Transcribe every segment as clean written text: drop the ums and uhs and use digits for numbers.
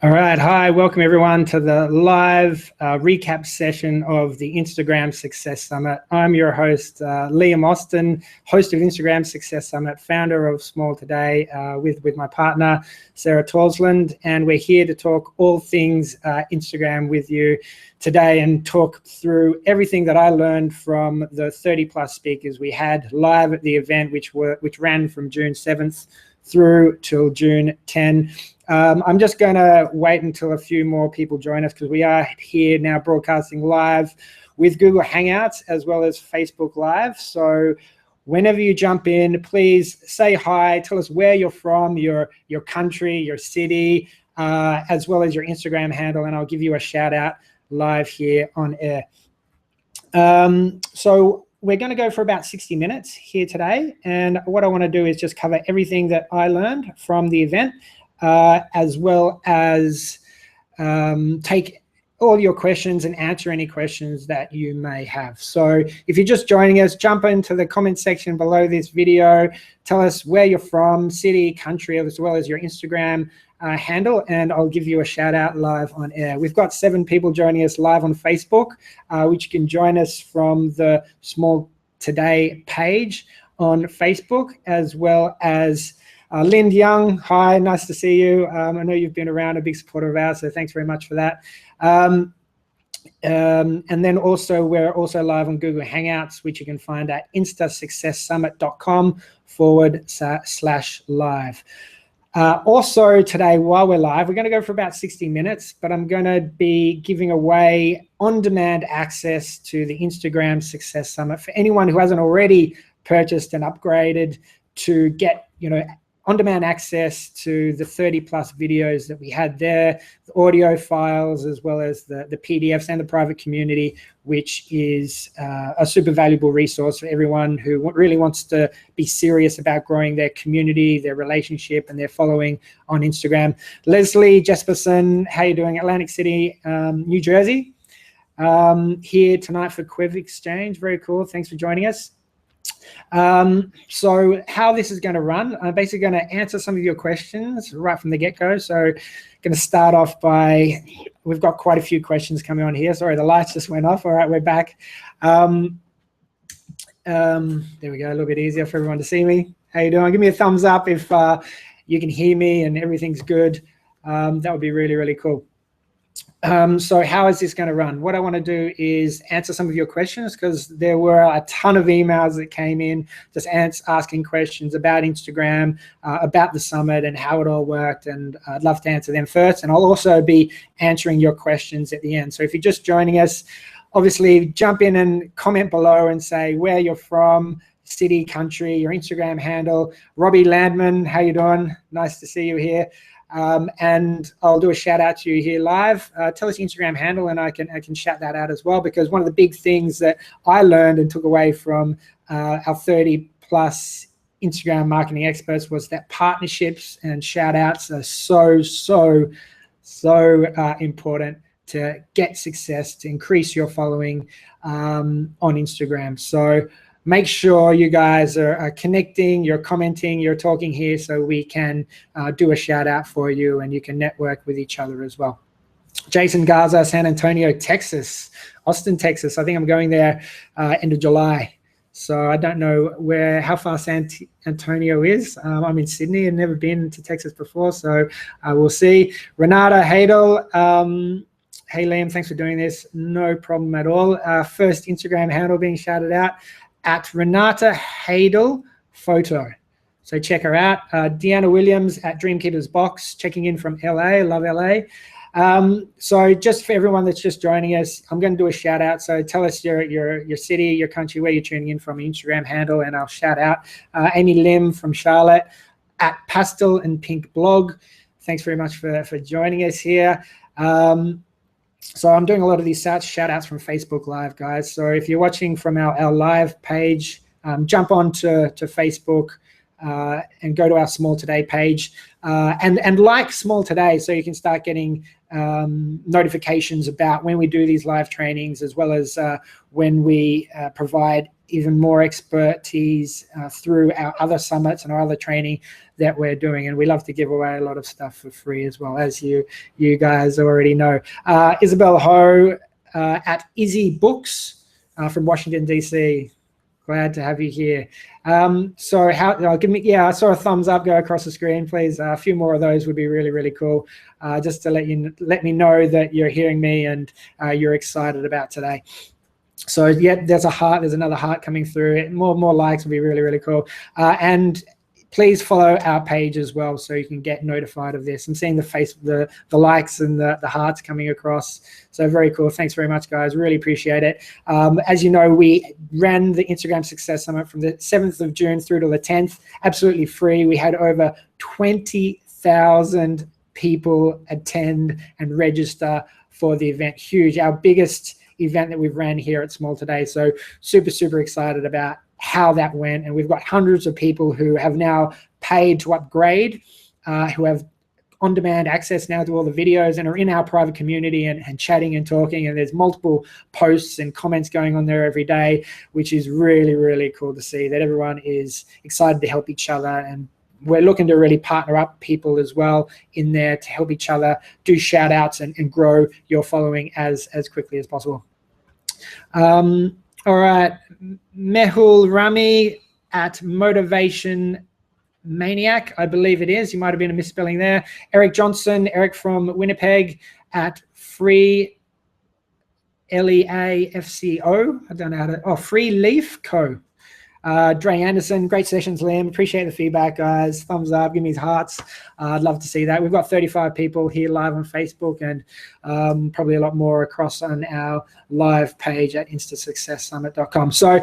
All right, hi, welcome everyone to the live recap session of the Instagram Success Summit. I'm your host, Liam Austin, host of Instagram Success Summit, founder of Small Today with my partner, Sarah Torsland, and we're here to talk all things Instagram with you today and talk through everything that I learned from the 30 plus speakers we had live at the event, which ran from June 7th through till June 10. I'm just going to wait until a few more people join us because we are here now broadcasting live with Google Hangouts as well as Facebook Live. So whenever you jump in, please say hi, tell us where you're from, your country, your city, as well as your Instagram handle, and I'll give you a shout out live here on air. So we're going to go for about 60 minutes here today, and what I want to do is just cover everything that I learned from the event, as well as take all your questions and answer any questions that you may have. So if you're just joining us, jump into the comment section below this video, tell us where you're from, city, country, as well as your Instagram handle, and I'll give you a shout out live on air. We've got 7 people joining us live on Facebook, which you can join us from the Small Today page on Facebook, as well as Lind Young, hi, nice to see you. I know you've been around, a big supporter of ours, so thanks very much for that. And then also, we're also live on Google Hangouts, which you can find at instasuccesssummit.com/live. Also today, while we're live, we're going to go for about 60 minutes, but I'm going to be giving away on-demand access to the Instagram Success Summit for anyone who hasn't already purchased and upgraded to get, on-demand access to the 30 plus videos that we had there, the audio files, as well as the PDFs and the private community, which is a super valuable resource for everyone who really wants to be serious about growing their community, their relationship, and their following on Instagram. Leslie Jesperson, how you doing? Atlantic City, New Jersey. Here tonight for Quiv Exchange. Very cool. Thanks for joining us. So how this is going to run, I'm basically going to answer some of your questions right from the get-go. So going to start off by, we've got quite a few questions coming on here. Sorry, the lights just went off. All right, we're back. There we go, a little bit easier for everyone to see me. How you doing? Give me a thumbs up if you can hear me and everything's good. That would be really, really cool. So how is this going to run? What I want to do is answer some of your questions because there were a ton of emails that came in just asking questions about Instagram, about the summit and how it all worked, and I'd love to answer them first, and I'll also be answering your questions at the end. So if you're just joining us, obviously jump in and comment below and say where you're from, city, country, your Instagram handle. Robbie Landman, how you doing? Nice to see you here. And I'll do a shout out to you here live. Tell us your Instagram handle and I can shout that out as well, because one of the big things that I learned and took away from our 30 plus Instagram marketing experts was that partnerships and shout outs are so important to get success, to increase your following on Instagram. So make sure you guys are connecting, you're commenting, you're talking here so we can do a shout out for you and you can network with each other as well. Jason Garza, San Antonio, Texas, Austin, Texas. I think I'm going there end of July. So I don't know how far San Antonio is. I'm in Sydney and never been to Texas before, so we'll see. Renata Hadel, hey Liam, thanks for doing this. No problem at all. First Instagram handle being shouted out, at Renata Hadel Photo. So check her out. Deanna Williams at Dreamkeepers Box, checking in from LA. Love LA. So just for everyone that's just joining us, I'm going to do a shout out. So tell us your city, your country, where you're tuning in from, Instagram handle, and I'll shout out. Amy Lim from Charlotte at Pastel and Pink Blog. Thanks very much for joining us here. So I'm doing a lot of these shout outs from Facebook Live, guys. So if you're watching from our live page, jump on to Facebook, and go to our Small Today page and like Small Today, so you can start getting notifications about when we do these live trainings, as well as when we provide even more expertise through our other summits and our other training that we're doing. And we love to give away a lot of stuff for free as well, as you guys already know. Isabel Ho at Izzy Books from Washington, DC. Glad to have you here. So I saw a thumbs up go across the screen, please. A few more of those would be really, really cool. Just to let me know that you're hearing me and you're excited about today. So yeah, there's a heart. There's another heart coming through. More likes would be really, really cool. And please follow our page as well, so you can get notified of this. I'm seeing the likes and the hearts coming across. So very cool. Thanks very much, guys. Really appreciate it. As you know, we ran the Instagram Success Summit from the 7th of June through to the 10th, absolutely free. We had over 20,000 people attend and register for the event. Huge. Our biggest event that we've ran here at Small Today. So super, super excited about how that went. And we've got hundreds of people who have now paid to upgrade, who have on-demand access now to all the videos and are in our private community and chatting and talking. And there's multiple posts and comments going on there every day, which is really, really cool to see that everyone is excited to help each other. And we're looking to really partner up people as well in there to help each other do shout outs and grow your following as quickly as possible. All right, Mehul Rami at Motivation Maniac, I believe it is. You might have been a misspelling there. Eric Johnson, Eric from Winnipeg at Free LEAFCO. I don't know how to. Free Leaf Co. Dre Anderson, great sessions, Liam. Appreciate the feedback, guys. Thumbs up, give me hearts. I'd love to see that. We've got 35 people here live on Facebook, and probably a lot more across on our live page at instasuccesssummit.com. So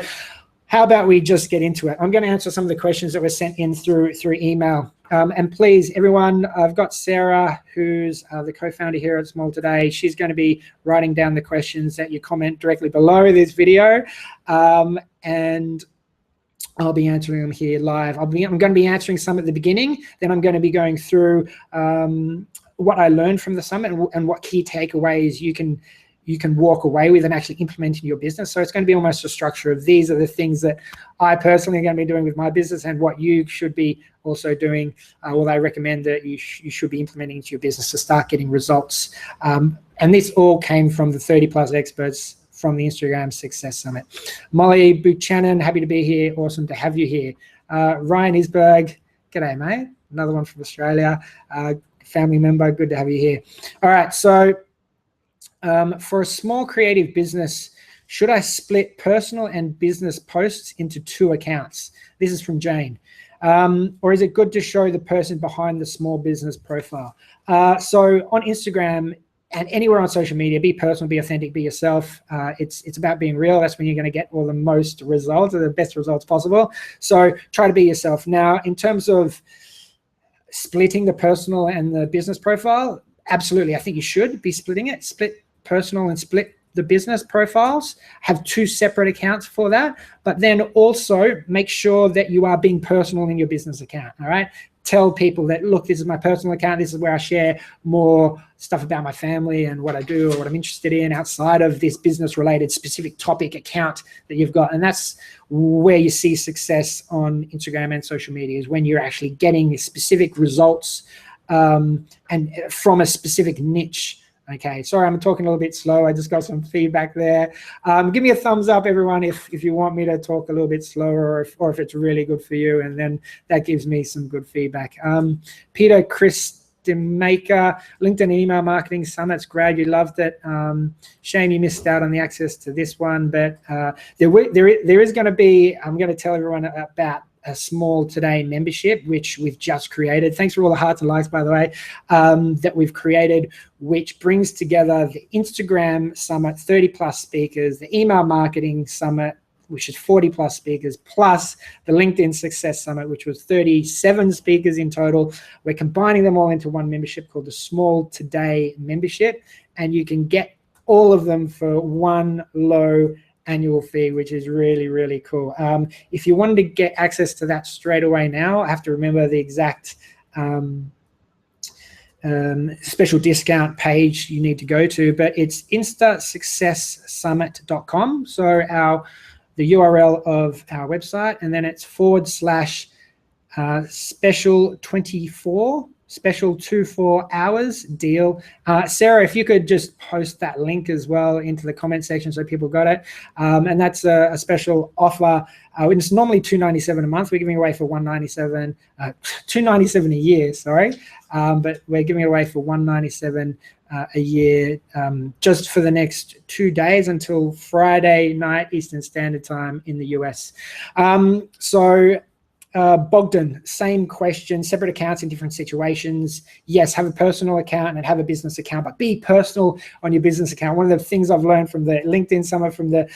how about we just get into it? I'm going to answer some of the questions that were sent in through email. And please, everyone, I've got Sarah, who's the co-founder here at Small Today. She's going to be writing down the questions that you comment directly below this video. And I'll be answering them here live. I'm going to be answering some at the beginning. Then I'm going to be going through what I learned from the summit and what key takeaways you can walk away with and actually implement in your business. So it's going to be almost a structure of these are the things that I personally are going to be doing with my business and what you should be also doing. Well, I recommend that you should be implementing into your business to start getting results. And this all came from the 30 plus experts from the Instagram Success Summit. Molly Buchanan, happy to be here. Awesome to have you here. Ryan Isberg, g'day, mate. Another one from Australia. Family member, good to have you here. All right, so for a small creative business, should I split personal and business posts into 2 accounts? This is from Jane. Or is it good to show the person behind the small business profile? So on Instagram, and anywhere on social media, be personal, be authentic, be yourself. It's about being real. That's when you're going to get all the most results, or the best results possible. So try to be yourself. Now, in terms of splitting the personal and the business profile, absolutely. I think you should be splitting it. Split personal and split the business profiles. Have 2 separate accounts for that. But then also make sure that you are being personal in your business account. All right. Tell people that, look, this is my personal account. This is where I share more stuff about my family and what I do or what I'm interested in outside of this business-related specific topic account that you've got. And that's where you see success on Instagram and social media, is when you're actually getting specific results and from a specific niche. Okay, sorry, I'm talking a little bit slow. I just got some feedback there. Give me a thumbs up, everyone, if you want me to talk a little bit slower, or if it's really good for you, and then that gives me some good feedback. Peter Christemaker, LinkedIn Email Marketing Summits, glad you loved it. Shame you missed out on the access to this one, but there is going to be, I'm going to tell everyone about a Small Today membership, which we've just created. Thanks for all the hearts and likes, by the way, that we've created, which brings together the Instagram Summit, 30 plus speakers, the Email Marketing Summit, which is 40 plus speakers, plus the LinkedIn Success Summit, which was 37 speakers in total. We're combining them all into one membership called the Small Today membership, and you can get all of them for one low annual fee, which is really, really cool. If you wanted to get access to that straight away now, I have to remember the exact special discount page you need to go to, but it's instasuccesssummit.com. So the URL of our website, and then it's /special 24 special 24 hours deal. Sarah, if you could just post that link as well into the comment section so people got it. And that's a special offer. It's normally $297 a month. We're giving away for $197, $297 a year, sorry. But we're giving it away for $197 a year just for the next 2 days until Friday night Eastern Standard Time in the US. Bogdan, same question, separate accounts in different situations. Yes, have a personal account and have a business account, but be personal on your business account. One of the things I've learned from the LinkedIn Summit, from the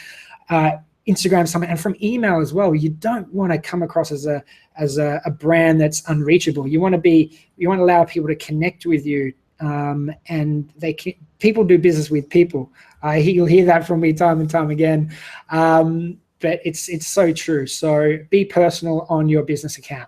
Instagram Summit, and from email as well, you don't want to come across as a brand that's unreachable. You want to allow people to connect with you, and people do business with people. You'll hear that from me time and time again. But it's so true. So be personal on your business account.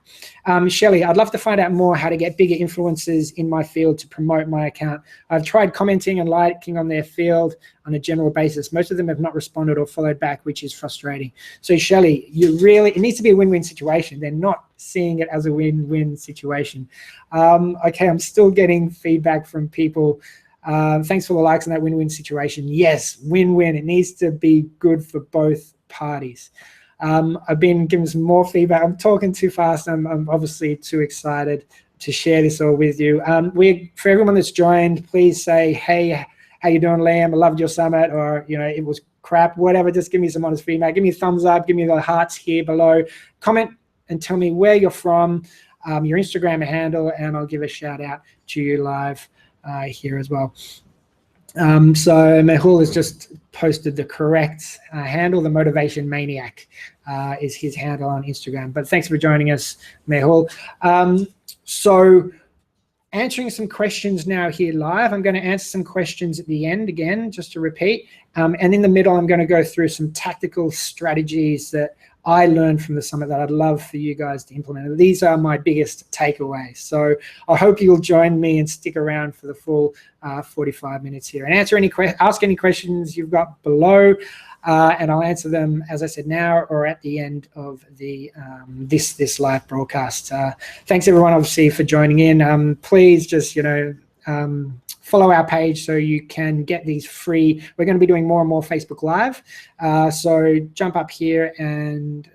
Shelley, I'd love to find out more how to get bigger influencers in my field to promote my account. I've tried commenting and liking on their field on a general basis. Most of them have not responded or followed back, which is frustrating. So Shelley, it needs to be a win-win situation. They're not seeing it as a win-win situation. Okay, I'm still getting feedback from people. Thanks for the likes on that win-win situation. Yes, win-win. It needs to be good for both parties. I've been given some more feedback. I'm talking too fast. I'm obviously too excited to share this all with you. For everyone that's joined, please say, hey, how you doing, Liam? I loved your summit, or it was crap, whatever. Just give me some honest feedback. Give me a thumbs up. Give me the hearts here below. Comment and tell me where you're from, your Instagram handle, and I'll give a shout out to you live here as well. So Mehul has just posted the correct handle. The Motivation Maniac is his handle on Instagram. But thanks for joining us, Mehul. So answering some questions now here live. I'm going to answer some questions at the end again, just to repeat. And in the middle, I'm going to go through some tactical strategies that I learned from the summit that I'd love for you guys to implement. These are my biggest takeaways. So I hope you'll join me and stick around for the full 45 minutes here and ask any questions you've got below, and I'll answer them, as I said, now or at the end of the this live broadcast. Thanks everyone, obviously, for joining in. Please just follow our page so you can get these free. We're going to be doing more and more Facebook Live. So jump up here and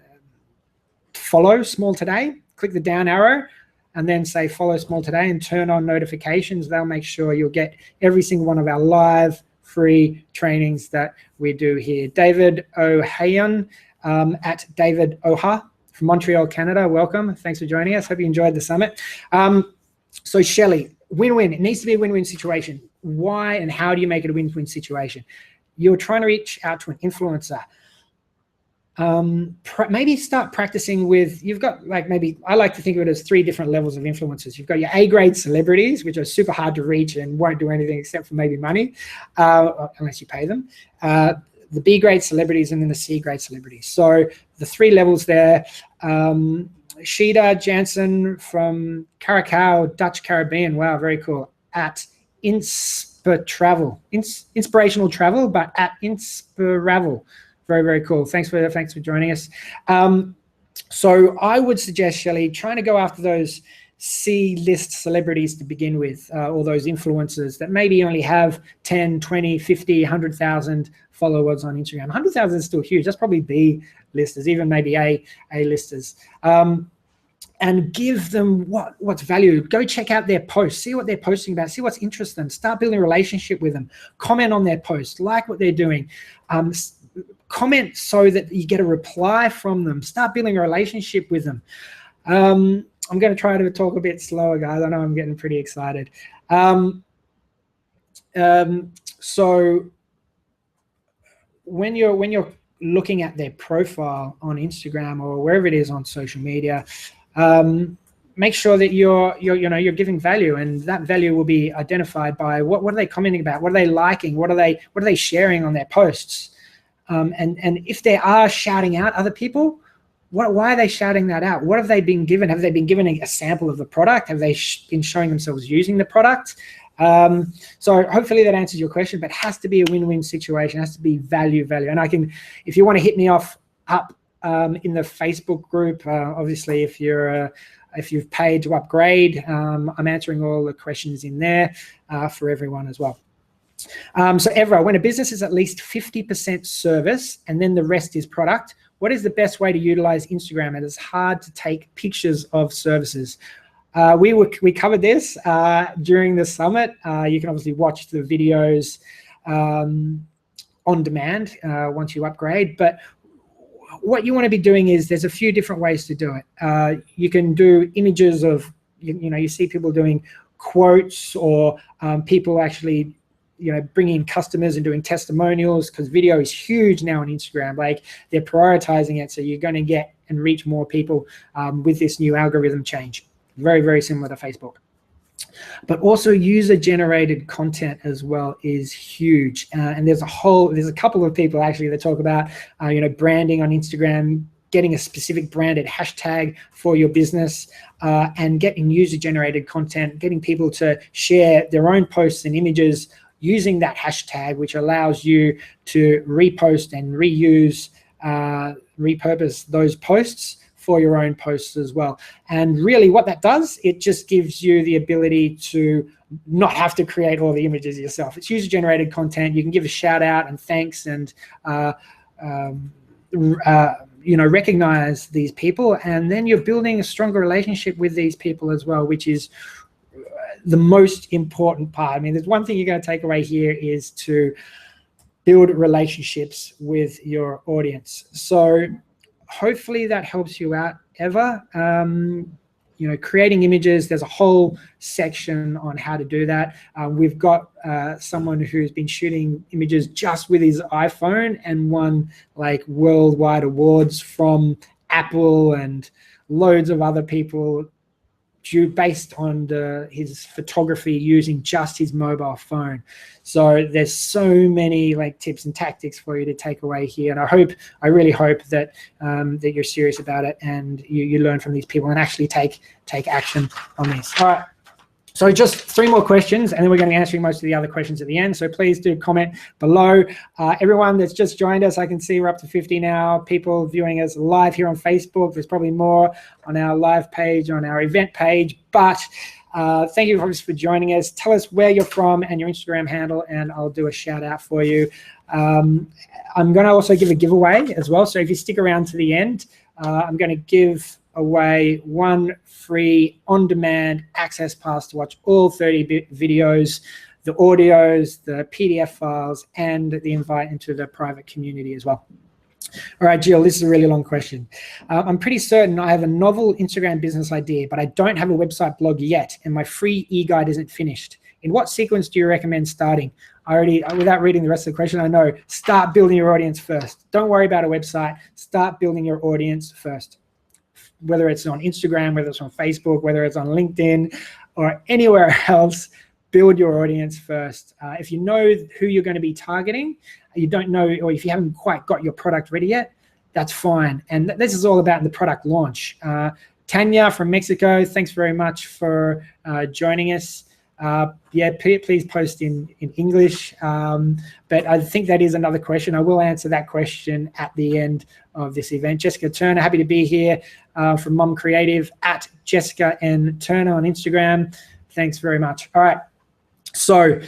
follow Small Today. Click the down arrow and then say follow Small Today and turn on notifications. They'll make sure you'll get every single one of our live free trainings that we do here. David O'Hayan at David Oha from Montreal, Canada. Welcome. Thanks for joining us. Hope you enjoyed the summit. So Shelley, win-win. It needs to be a win-win situation. Why and how do you make it a win-win situation? You're trying to reach out to an influencer. Maybe start practicing with, you've got I like to think of it as 3 different levels of influencers. You've got your A-grade celebrities, which are super hard to reach and won't do anything except for maybe money, unless you pay them. The B-grade celebrities, and then the C-grade celebrities. So the 3 levels there. Sheeta Jansen from Curacao, Dutch Caribbean. Wow, very cool. At Inspirational Travel, but at Inspiravel. Very, very cool. Thanks for joining us. So I would suggest, Shelley, trying to go after those C-list celebrities to begin with, or those influencers that maybe only have 10, 20, 50, 100,000 followers on Instagram. 100,000 is still huge. That's probably B-listers, even maybe A-listers. And give them what's value. Go check out their posts, see what they're posting about, see what's interesting them, start building a relationship with them, comment on their posts, like what they're doing, comment so that you get a reply from them, start building a relationship with them. I'm going to try to talk a bit slower, guys. I know I'm getting pretty excited. So when you're looking at their profile on Instagram or wherever it is on social media, make sure that you're giving value, and that value will be identified by what are they commenting about, what are they liking, what are they sharing on their posts. And if they are shouting out other people, why are they shouting that out? What have they been given? Have they been given a sample of the product? Have they been showing themselves using the product? So hopefully that answers your question, but it has to be a win-win situation. It has to be value. And I can, if you want to hit me up in the Facebook group, obviously if you've paid to upgrade, I'm answering all the questions in there for everyone as well. So Evra, when a business is at least 50% service and then the rest is product, what is the best way to utilize Instagram? It is hard to take pictures of services. We covered this during the summit. You can obviously watch the videos on demand once you upgrade, but what you want to be doing is there's a few different ways to do it. You can do images of, you see people doing quotes or people actually bringing in customers and doing testimonials, because video is huge now on Instagram. Like, they're prioritizing it, so you're going to get and reach more people with this new algorithm change. Very, very similar to Facebook. But also user-generated content as well is huge. And there's a couple of people actually that talk about branding on Instagram, getting a specific branded hashtag for your business, and getting user-generated content, getting people to share their own posts and images using that hashtag, which allows you to repost and reuse, repurpose those posts for your own posts as well. And really what that does, it just gives you the ability to not have to create all the images yourself. It's user-generated content. You can give a shout out and thanks and recognize these people, and then you're building a stronger relationship with these people as well, which is the most important part. I mean, there's one thing you're going to take away here is to build relationships with your audience. So hopefully that helps you out, Eva. Creating images, there's a whole section on how to do that. We've got someone who's been shooting images just with his iPhone and won like worldwide awards from Apple and loads of other people based on his photography using just his mobile phone. So there's so many like tips and tactics for you to take away here, and I really hope that that you're serious about it and you learn from these people and actually take action on this. All right. So just 3 more questions, and then we're going to be answering most of the other questions at the end. So please do comment below. Everyone that's just joined us, I can see we're up to 50 now. People viewing us live here on Facebook. There's probably more on our live page, on our event page. But thank you for joining us. Tell us where you're from and your Instagram handle, and I'll do a shout out for you. I'm going to also give a giveaway as well. So if you stick around to the end, I'm going to give away 1 free on-demand access pass to watch all 30 videos, the audios, the PDF files, and the invite into the private community as well. All right, Jill, this is a really long question. I'm pretty certain I have a novel Instagram business idea, but I don't have a website blog yet, and my free e-guide isn't finished. In what sequence do you recommend starting? Without reading the rest of the question, I know, start building your audience first. Don't worry about a website. Start building your audience first. Whether it's on Instagram, whether it's on Facebook, whether it's on LinkedIn or anywhere else, build your audience first. If you know who you're going to be targeting, you don't know, or if you haven't quite got your product ready yet, that's fine. And this is all about the product launch. Tanya from Mexico, thanks very much for joining us. Please post in English, but I think that is another question. I will answer that question at the end of this event. Jessica Turner, happy to be here from Mum Creative, at Jessica N. Turner on Instagram. Thanks very much. All right, so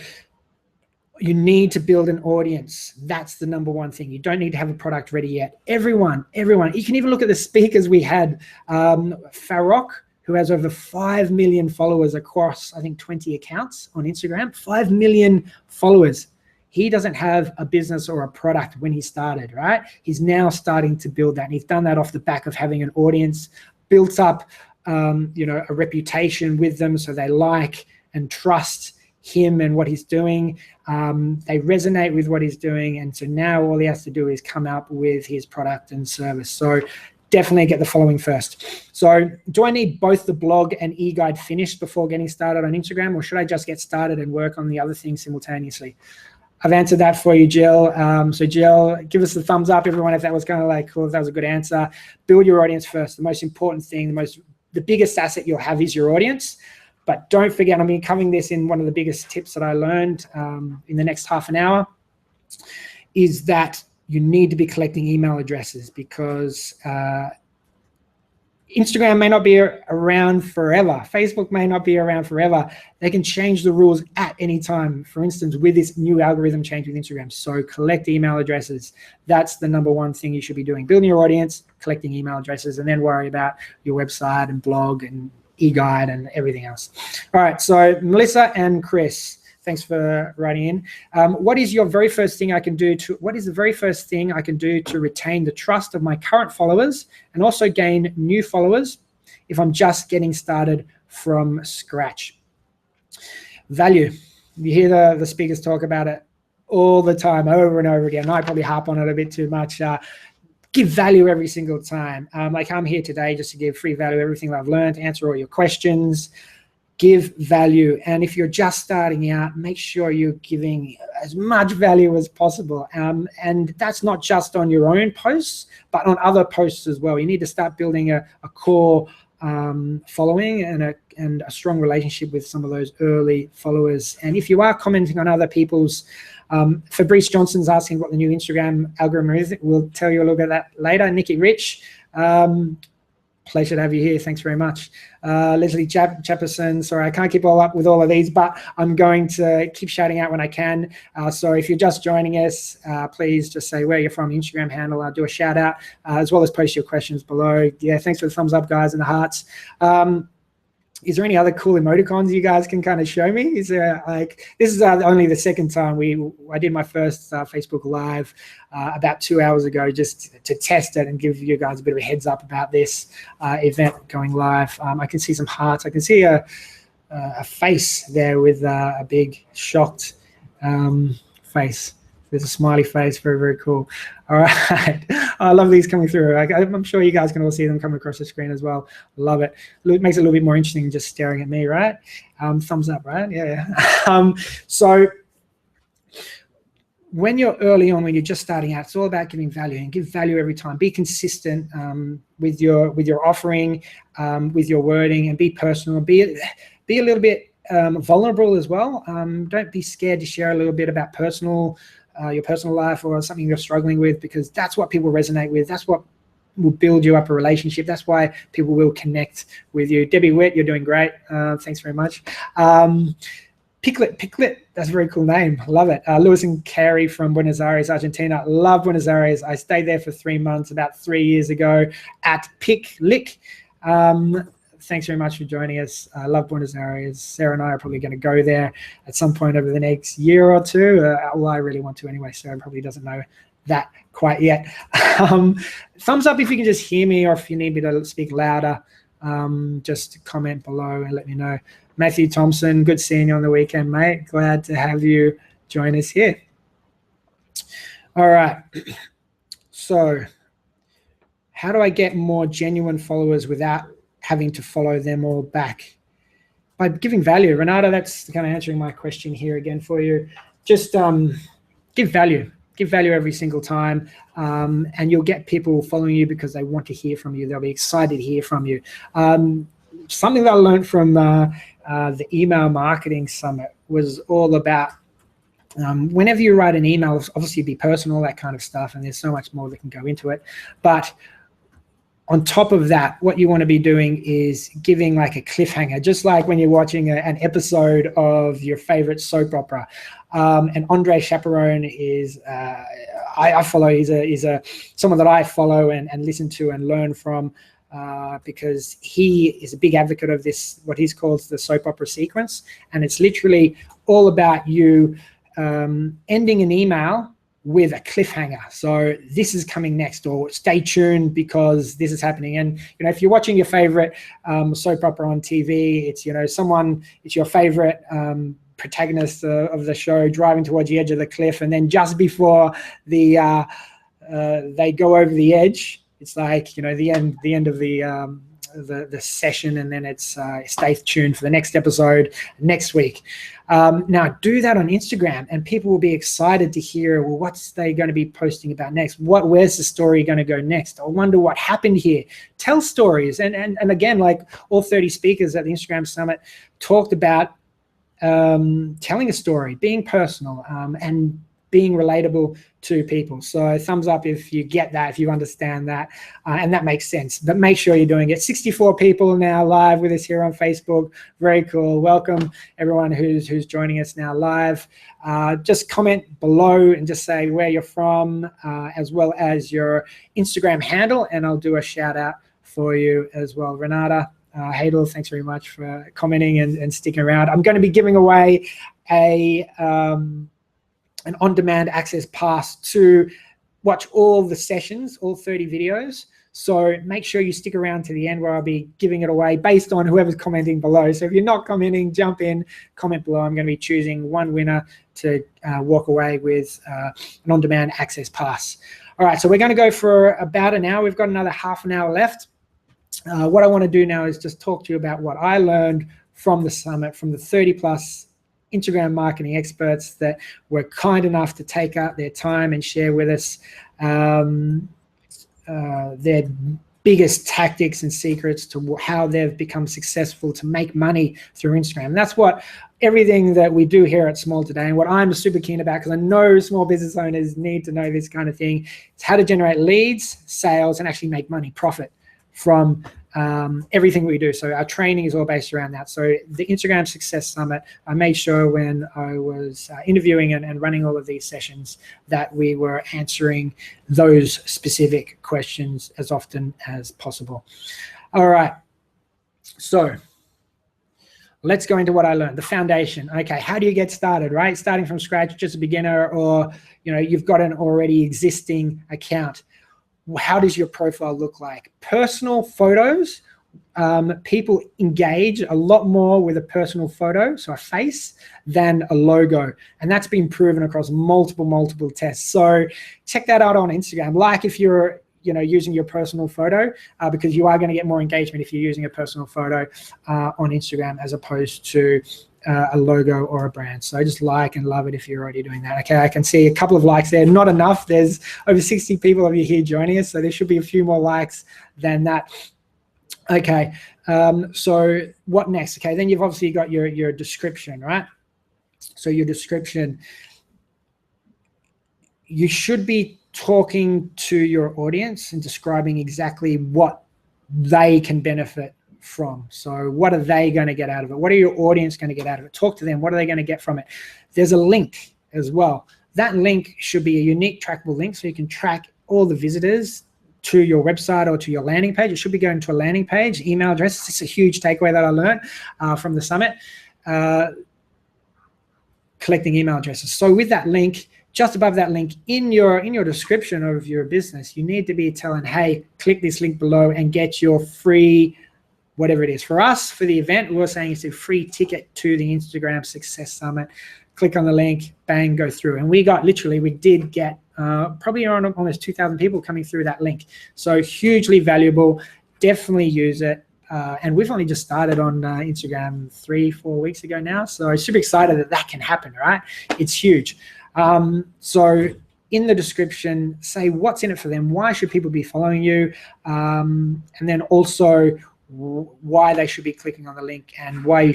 you need to build an audience. That's the number one thing. You don't need to have a product ready yet. Everyone, you can even look at the speakers we had. Farrokh, who has over 5 million followers across, I think, 20 accounts on Instagram, 5 million followers. He doesn't have a business or a product when he started, right? He's now starting to build that. And he's done that off the back of having an audience, built up, a reputation with them, so they like and trust him and what he's doing. They resonate with what he's doing. And so now all he has to do is come up with his product and service. So definitely get the following first. So do I need both the blog and e-guide finished before getting started on Instagram, or should I just get started and work on the other things simultaneously? I've answered that for you, Jill. So Jill, give us the thumbs up, everyone, if that was kind of like cool, if that was a good answer. Build your audience first. The most important thing, the biggest asset you'll have is your audience. But don't forget, I'm covering this in one of the biggest tips that I learned in the next half an hour, is that you need to be collecting email addresses, because Instagram may not be around forever. Facebook may not be around forever. They can change the rules at any time. For instance, with this new algorithm change with Instagram. So collect email addresses. That's the number one thing you should be doing. Building your audience, collecting email addresses, and then worry about your website and blog and e-guide and everything else. All right, so Melissa and Chris, thanks for writing in. What is the very first thing I can do to retain the trust of my current followers and also gain new followers if I'm just getting started from scratch? Value. You hear the speakers talk about it all the time, over and over again. I probably harp on it a bit too much. Give value every single time. Like I'm here today just to give free value, everything that I've learned, answer all your questions. Give value. And if you're just starting out, make sure you're giving as much value as possible. And that's not just on your own posts, but on other posts as well. You need to start building a core following and a strong relationship with some of those early followers. And if you are commenting on other people's, Fabrice Johnson's asking what the new Instagram algorithm is. We'll tell you a little bit of that later. Nikki Rich, pleasure to have you here. Thanks very much. Leslie Chapperson, sorry, I can't keep up with all of these, but I'm going to keep shouting out when I can. So if you're just joining us, please just say where you're from, Instagram handle. I'll do a shout out, as well as post your questions below. Yeah, thanks for the thumbs up, guys, and the hearts. Is there any other cool emoticons you guys can kind of show me? Is there, like, this is only the second time I did my first Facebook Live about 2 hours ago, just to test it and give you guys a bit of a heads up about this event going live. I can see some hearts. I can see a face there with a big shocked face. There's a smiley face, very, very cool. All right, I love these coming through. I'm sure you guys can all see them coming across the screen as well. Love it. It makes it a little bit more interesting than just staring at me, right? Thumbs up, right? Yeah. So when you're early on, when you're just starting out, it's all about giving value, and give value every time. Be consistent with your offering, with your wording, and be personal. Be a little bit vulnerable as well. Don't be scared to share a little bit about your personal life or something you're struggling with, because that's what people resonate with. That's what will build you up a relationship. That's why people will connect with you. Debbie Witt, you're doing great. Thanks very much. Piclet, that's a very cool name. Love it. Lewis and Carey from Buenos Aires, Argentina. Love Buenos Aires. I stayed there for 3 months about 3 years ago at Piclic. Thanks very much for joining us. I love Buenos Aires. Sarah and I are probably going to go there at some point over the next year or two. Well, I really want to anyway. Sarah probably doesn't know that quite yet. Thumbs up if you can just hear me, or if you need me to speak louder, just comment below and let me know. Matthew Thompson, good seeing you on the weekend, mate. Glad to have you join us here. All right. So how do I get more genuine followers without having to follow them all back? By giving value. Renata, that's kind of answering my question here again for you. Just give value. Give value every single time, and you'll get people following you because they want to hear from you. They'll be excited to hear from you. Something that I learned from the Email Marketing Summit was all about whenever you write an email, obviously be personal, that kind of stuff, and there's so much more that can go into it. But on top of that, what you want to be doing is giving like a cliffhanger, just like when you're watching an episode of your favorite soap opera. And Andre Chaperon is, I follow, he's someone that I follow and listen to and learn from, because he is a big advocate of this, what he's called the soap opera sequence. And it's literally all about you ending an email with a cliffhanger. So this is coming next, or stay tuned because this is happening. And if you're watching your favorite soap opera on TV, it's it's your favorite protagonist of the show driving towards the edge of the cliff, and then just before they go over the edge, it's like the end of the the session, and then it's stay tuned for the next episode next week. Now do that on Instagram, and people will be excited to hear, well, what's they going to be posting about next? Where's the story going to go next? I wonder what happened here. Tell stories, and again, like all 30 speakers at the Instagram Summit talked about telling a story, being personal, and being relatable to people. So thumbs up if you get that, if you understand that, and that makes sense. But make sure you're doing it. 64 people now live with us here on Facebook. Very cool. Welcome everyone who's joining us now live. Just comment below and just say where you're from, as well as your Instagram handle, and I'll do a shout out for you as well. Renata Hadel, thanks very much for commenting and sticking around. I'm going to be giving away an on-demand access pass to watch all the sessions, all 30 videos. So make sure you stick around to the end, where I'll be giving it away based on whoever's commenting below. So if you're not commenting, jump in, comment below. I'm going to be choosing one winner to walk away with an on-demand access pass. All right, so we're going to go for about an hour. We've got another half an hour left. What I want to do now is just talk to you about what I learned from the summit, from the 30 plus Instagram marketing experts that were kind enough to take out their time and share with us their biggest tactics and secrets to how they've become successful to make money through Instagram. And that's what everything that we do here at Small Today, and what I'm super keen about, because I know small business owners need to know this kind of thing, is how to generate leads, sales, and actually make money, profit from everything we do. So our training is all based around that. So the Instagram Success Summit, I made sure when I was interviewing and running all of these sessions that we were answering those specific questions as often as possible. All right, so let's go into what I learned, the foundation. Okay, how do you get started, right? Starting from scratch, just a beginner, or you've got an already existing account. How does your profile look like? Personal photos, people engage a lot more with a personal photo, so a face, than a logo. And that's been proven across multiple tests. So check that out on Instagram. Like if you're using your personal photo, because you are going to get more engagement if you're using a personal photo on Instagram as opposed to a logo or a brand. So just like and love it if you're already doing that. Okay, I can see a couple of likes there. Not enough. There's over 60 people of you here joining us, so there should be a few more likes than that. Okay, so what next? Okay, then you've obviously got your description, right? So your description, you should be talking to your audience and describing exactly what they can benefit from. So what are they going to get out of it? What are your audience going to get out of it? Talk to them. What are they going to get from it? There's a link as well. That link should be a unique trackable link, so you can track all the visitors to your website or to your landing page. It should be going to a landing page, email address. It's a huge takeaway that I learned from the summit, collecting email addresses. So with that link, just above that link in your description of your business, you need to be telling, hey, click this link below and get your free, whatever it is. For us, for the event, we're saying it's a free ticket to the Instagram Success Summit. Click on the link, bang, go through. And we did get probably around almost 2,000 people coming through that link. So hugely valuable, definitely use it. And we've only just started on Instagram 3-4 weeks ago now. So I'm super excited that can happen, right? It's huge. So in the description, say what's in it for them. Why should people be following you? And then also why they should be clicking on the link, and why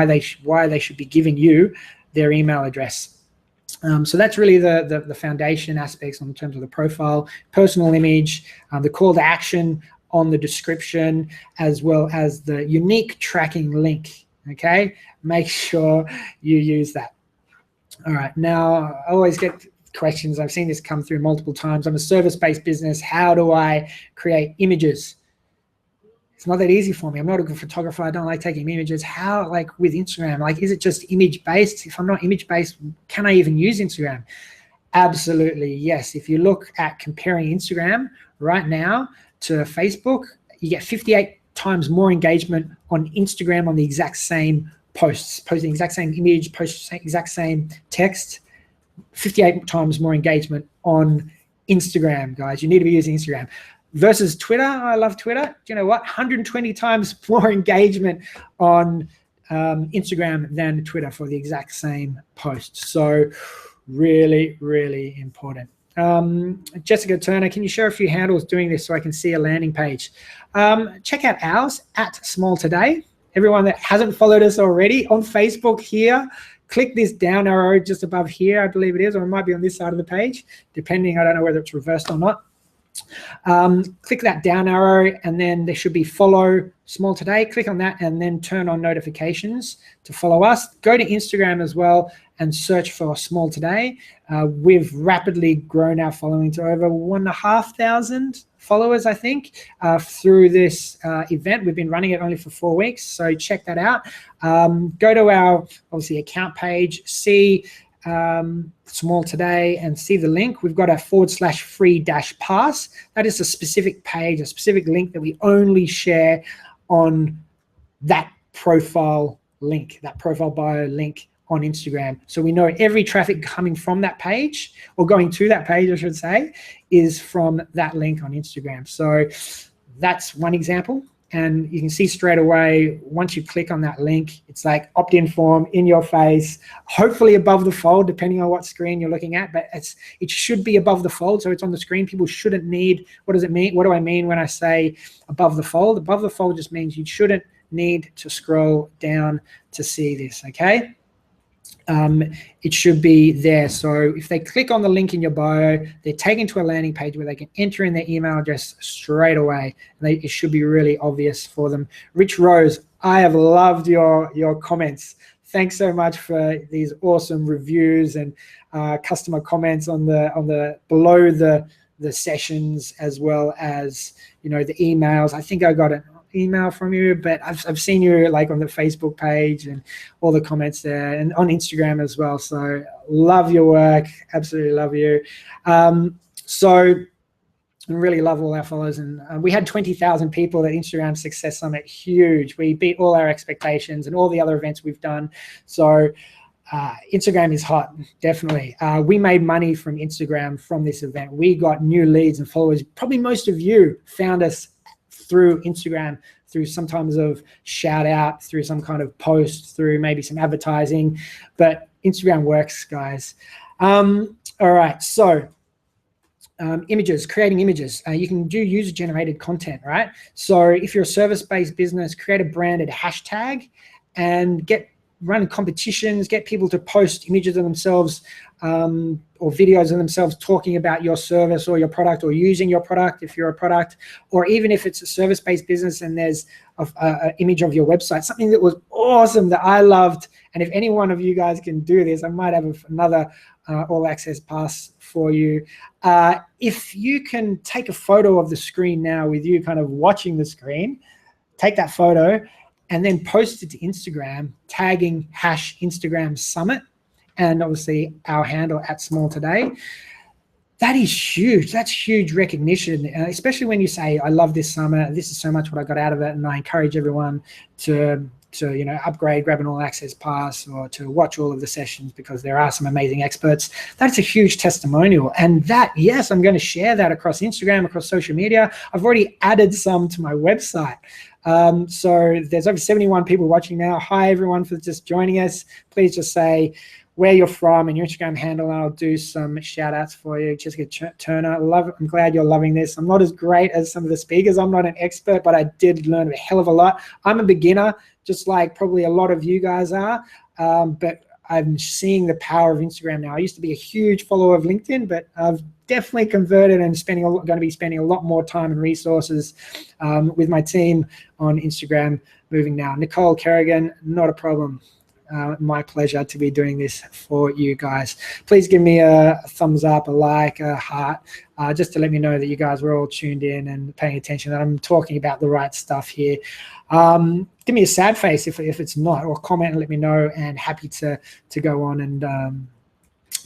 they should be giving you their email address. So that's really the foundation aspects in terms of the profile, personal image, the call to action on the description, as well as the unique tracking link. Okay, make sure you use that. All right, now I always get questions. I've seen this come through multiple times. I'm a service-based business. How do I create images? It's not that easy for me. I'm not a good photographer. I don't like taking images. How, like with Instagram, like is it just image-based? If I'm not image-based, can I even use Instagram? Absolutely, yes. If you look at comparing Instagram right now to Facebook, you get 58 times more engagement on Instagram on the exact same posts, posting exact same image, posting exact same text, 58 times more engagement on Instagram, guys. You need to be using Instagram. versus Twitter. I love Twitter. Do you know what? 120 times more engagement on Instagram than Twitter for the exact same post. So really, really important. Jessica Turner, can you share a few handles doing this so I can see a landing page? Check out ours at Small Today. Everyone that hasn't followed us already on Facebook here, click this down arrow just above here, I believe it is, or it might be on this side of the page, depending. I don't know whether it's reversed or not. Click that down arrow, and then there should be follow Small Today. Click on that and then turn on notifications to follow us. Go to Instagram as well and search for Small Today. We've rapidly grown our following to over 1,500 followers, I think, through this event. We've been running it only for 4 weeks, so check that out. Go to our, obviously, account page, see Small Today, and see the link. We've got a /free-pass. That is a specific page, a specific link that we only share on that profile link, that profile bio link on Instagram. So we know every traffic coming from that page, or going to that page, I should say, is from that link on Instagram. So that's one example. And you can see straight away, once you click on that link, it's like opt-in form in your face, hopefully above the fold, depending on what screen you're looking at, but it should be above the fold, so it's on the screen. People shouldn't need, what does it mean? What do I mean when I say above the fold? Above the fold just means you shouldn't need to scroll down to see this, okay? It should be there. So if they click on the link in your bio, they're taken to a landing page where they can enter in their email address straight away. It should be really obvious for them. Rich Rose, I have loved your comments. Thanks so much for these awesome reviews and customer comments on the below the sessions, as well as, you know, the emails. I think I got an email from you, but I've seen you like on the Facebook page and all the comments there, and on Instagram as well. So love your work, absolutely love you. So I really love all our followers, and we had 20,000 people at Instagram Success Summit. Huge. We beat all our expectations and all the other events we've done. So Instagram is hot, definitely. We made money from Instagram from this event. We got new leads and followers. Probably most of you found us through Instagram, through some types of shout out, through some kind of post, through maybe some advertising, but Instagram works, guys. All right, so images, creating images. You can do user-generated content, right? So if you're a service-based business, create a branded hashtag and run competitions, get people to post images of themselves or videos of themselves talking about your service or your product, or using your product if you're a product, or even if it's a service-based business and there's an image of your website, something that was awesome that I loved. And if any one of you guys can do this, I might have another all access pass for you. If you can take a photo of the screen now with you kind of watching the screen, take that photo and then post it to Instagram, tagging #Instagram Summit, and obviously our handle @Small Today. That is huge. That's huge recognition, especially when you say, I love this summit, this is so much what I got out of it, and I encourage everyone to upgrade, grab an all access pass, or to watch all of the sessions because there are some amazing experts. That's a huge testimonial. And that, yes, I'm going to share that across Instagram, across social media. I've already added some to my website. So there's over 71 people watching now. Hi, everyone, for just joining us. Please just say where you're from and your Instagram handle, and I'll do some shout outs for you. Jessica Turner, I'm glad you're loving this. I'm not as great as some of the speakers. I'm not an expert, but I did learn a hell of a lot. I'm a beginner, just like probably a lot of you guys are, but I'm seeing the power of Instagram now. I used to be a huge follower of LinkedIn, but I've definitely converted and going to be spending a lot more time and resources with my team on Instagram moving now. Nicole Kerrigan, not a problem. My pleasure to be doing this for you guys. Please give me a thumbs up, a like, a heart, just to let me know that you guys were all tuned in and paying attention, that I'm talking about the right stuff here. Give me a sad face if it's not, or comment and let me know, and happy to go on and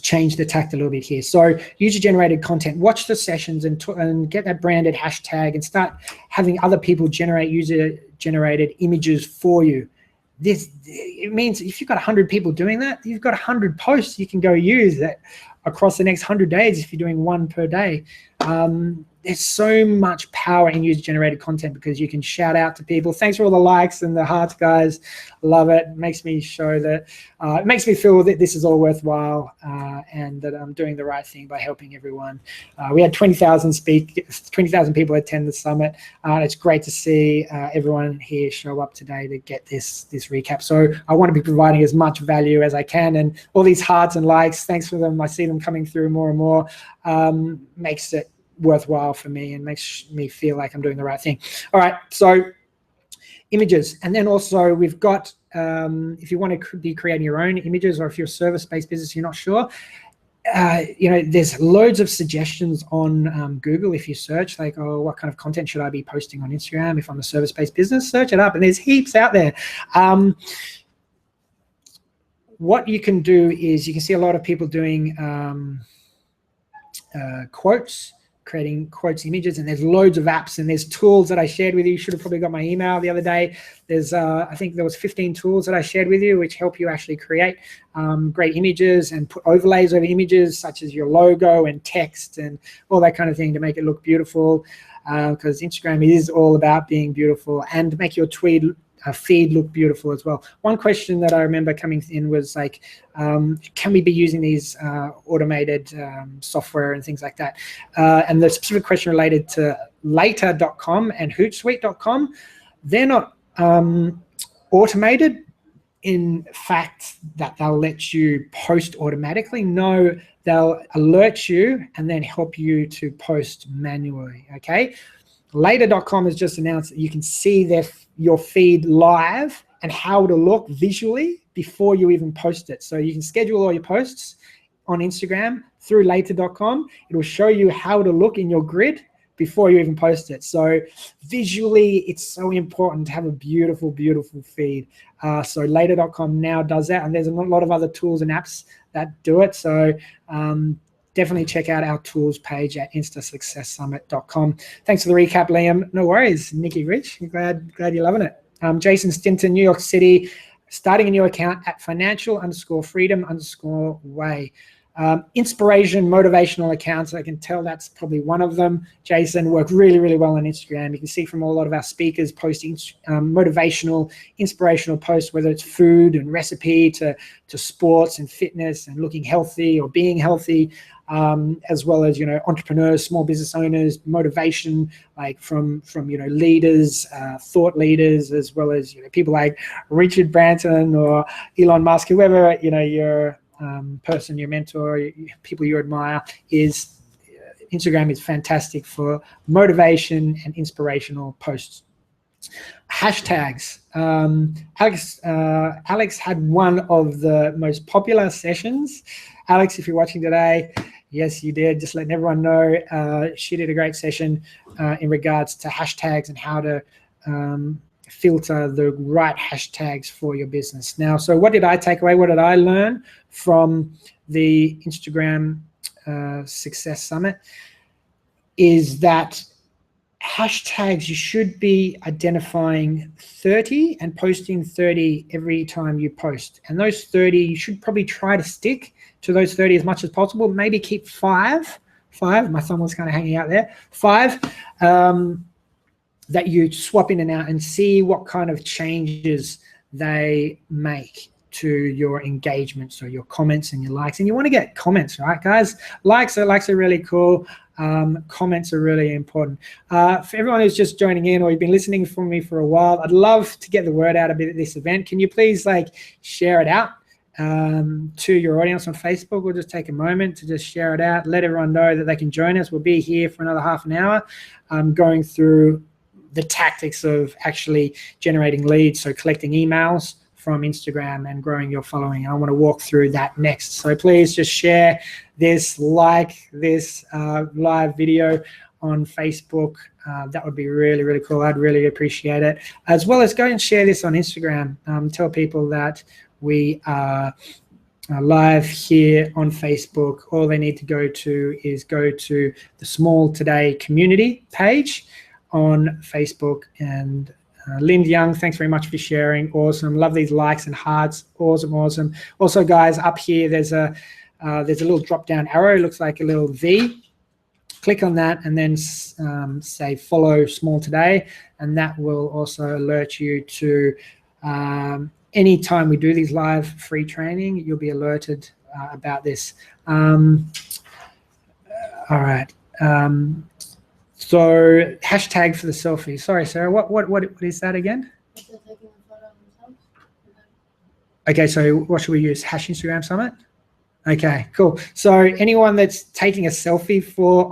change the tact a little bit here. So user-generated content, watch the sessions and get that branded hashtag and start having other people generate user-generated images for you. It means if you've got 100 people doing that, you've got 100 posts you can go use that across the next 100 days if you're doing one per day. there's so much power in user-generated content because you can shout out to people. Thanks for all the likes and the hearts, guys. Love it. It makes me show that, it makes me feel that this is all worthwhile and that I'm doing the right thing by helping everyone. We had 20,000 people attend the summit. It's great to see everyone here show up today to get this recap. So I want to be providing as much value as I can, and all these hearts and likes, thanks for them. I see them coming through more and more. Makes it worthwhile for me and makes me feel like I'm doing the right thing. All right, so images. And then also we've got, if you want to be creating your own images, or if you're a service-based business, you're not sure, there's loads of suggestions on Google. If you search like, oh, what kind of content should I be posting on Instagram if I'm a service-based business, search it up and there's heaps out there. What you can do is you can see a lot of people doing quotes, creating quotes, images, and there's loads of apps and there's tools that I shared with you. You should have probably got my email the other day. There's, I think there was 15 tools that I shared with you which help you actually create great images and put overlays over images such as your logo and text and all that kind of thing to make it look beautiful, because Instagram is all about being beautiful, and make your feed look beautiful as well. One question that I remember coming in was like, can we be using these automated software and things like that? And the specific question related to Later.com and Hootsuite.com, they're not automated in fact that they'll let you post automatically. No, they'll alert you and then help you to post manually, okay? Later.com has just announced that you can see your feed live and how to look visually before you even post it. So you can schedule all your posts on Instagram through Later.com. It will show you how to look in your grid before you even post it. So visually, it's so important to have a beautiful, beautiful feed. So Later.com now does that, and there's a lot of other tools and apps that do it. So definitely check out our tools page at instasuccesssummit.com. Thanks for the recap, Liam. No worries, Nikki Rich. I'm glad you're loving it. Jason Stinton, New York City, starting a new account at financial_freedom_way. Inspiration, motivational accounts. I can tell that's probably one of them. Jason worked really, really well on Instagram. You can see from a lot of our speakers posting motivational, inspirational posts, whether it's food and recipe to sports and fitness and looking healthy or being healthy, as well as, entrepreneurs, small business owners, motivation, like from leaders, thought leaders, as well as, people like Richard Branson or Elon Musk, whoever, your person, your mentor, people you admire. Instagram is fantastic for motivation and inspirational posts. Hashtags. Alex had one of the most popular sessions. Alex, if you're watching today, yes, you did. Just letting everyone know, she did a great session in regards to hashtags and how to filter the right hashtags for your business. Now, so what did I take away? What did I learn from the Instagram Success Summit? Is that hashtags, you should be identifying 30 and posting 30 every time you post. And those 30, you should probably try to stick to those 30 as much as possible. Maybe keep five. My thumb was kind of hanging out there. 5. That you swap in and out and see what kind of changes they make to your engagement, so your comments and your likes. And you want to get comments, right, guys? Likes are really cool. Comments are really important. For everyone who's just joining in or you've been listening for me for a while, I'd love to get the word out a bit at this event. Can you please share it out to your audience on Facebook? We'll just take a moment to just share it out, let everyone know that they can join us. We'll be here for another half an hour going through the tactics of actually generating leads, so collecting emails from Instagram and growing your following. I want to walk through that next. So please just share this, like this live video on Facebook. That would be really, really cool. I'd really appreciate it. As well as go and share this on Instagram. Tell people that we are live here on Facebook. All they need to go to is go to the Small Today community page on Facebook. And Lind Young, thanks very much for sharing. Awesome. Love these likes and hearts. Awesome. Also, guys, up here there's a little drop down arrow. Looks like a little V. click on that and then say follow Small Today, and that will also alert you to anytime we do these live free training, you'll be alerted about this. All right. So hashtag for the selfie. Sorry, Sarah, what is that again? Okay, so what should we use? #Instagram Summit? Okay, cool. So anyone that's taking a selfie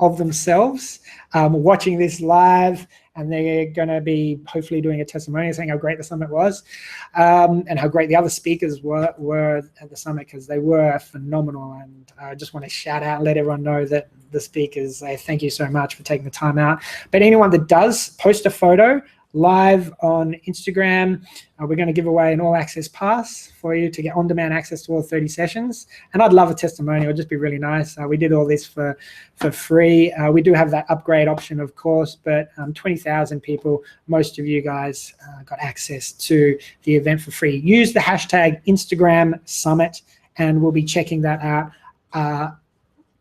of themselves, watching this live, and they're going to be hopefully doing a testimonial saying how great the summit was, and how great the other speakers were at the summit, because they were phenomenal. And I just want to shout out and let everyone know that the speakers, thank you so much for taking the time out. But anyone that does post a photo live on Instagram, we're going to give away an all-access pass for you to get on-demand access to all 30 sessions. And I'd love a testimonial. It'd just be really nice. We did all this for free. We do have that upgrade option, of course, but 20,000 people, most of you guys got access to the event for free. Use the hashtag Instagram Summit, and we'll be checking that out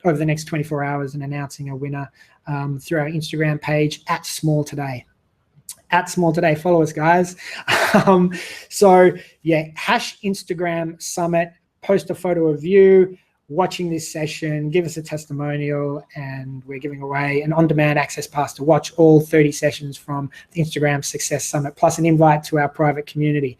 over the next 24 hours and announcing a winner through our Instagram page @SmallToday. @SmallToday, follow us, guys. So yeah, #Instagram Summit, post a photo of you watching this session, give us a testimonial, and we're giving away an on-demand access pass to watch all 30 sessions from the Instagram Success Summit, plus an invite to our private community.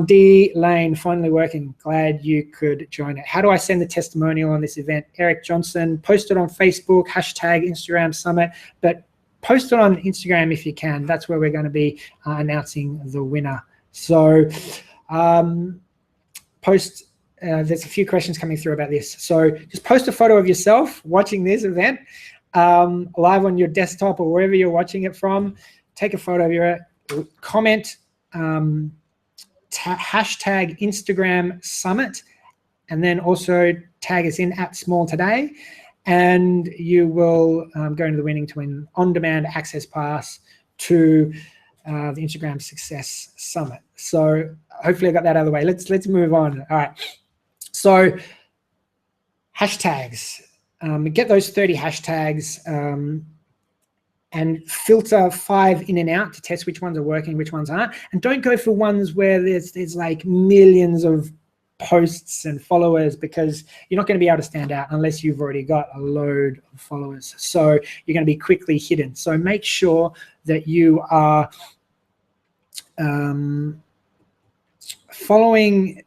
D Lane, finally working. Glad you could join it. How do I send the testimonial on this event? Eric Johnson, post it on Facebook, #Instagram Summit, but post it on Instagram if you can. That's where we're going to be announcing the winner. So there's a few questions coming through about this. So just post a photo of yourself watching this event live on your desktop or wherever you're watching it from. Take a photo of your comment, hashtag Instagram Summit, and then also tag us in @SmallToday. And you will go into the winning to win on-demand access pass to the Instagram Success Summit. So hopefully I got that out of the way. Let's move on. All right. So hashtags. Get those 30 hashtags and filter 5 in and out to test which ones are working, which ones aren't. And don't go for ones where there's like millions of posts and followers, because you're not going to be able to stand out unless you've already got a load of followers. So you're going to be quickly hidden. So make sure that you are following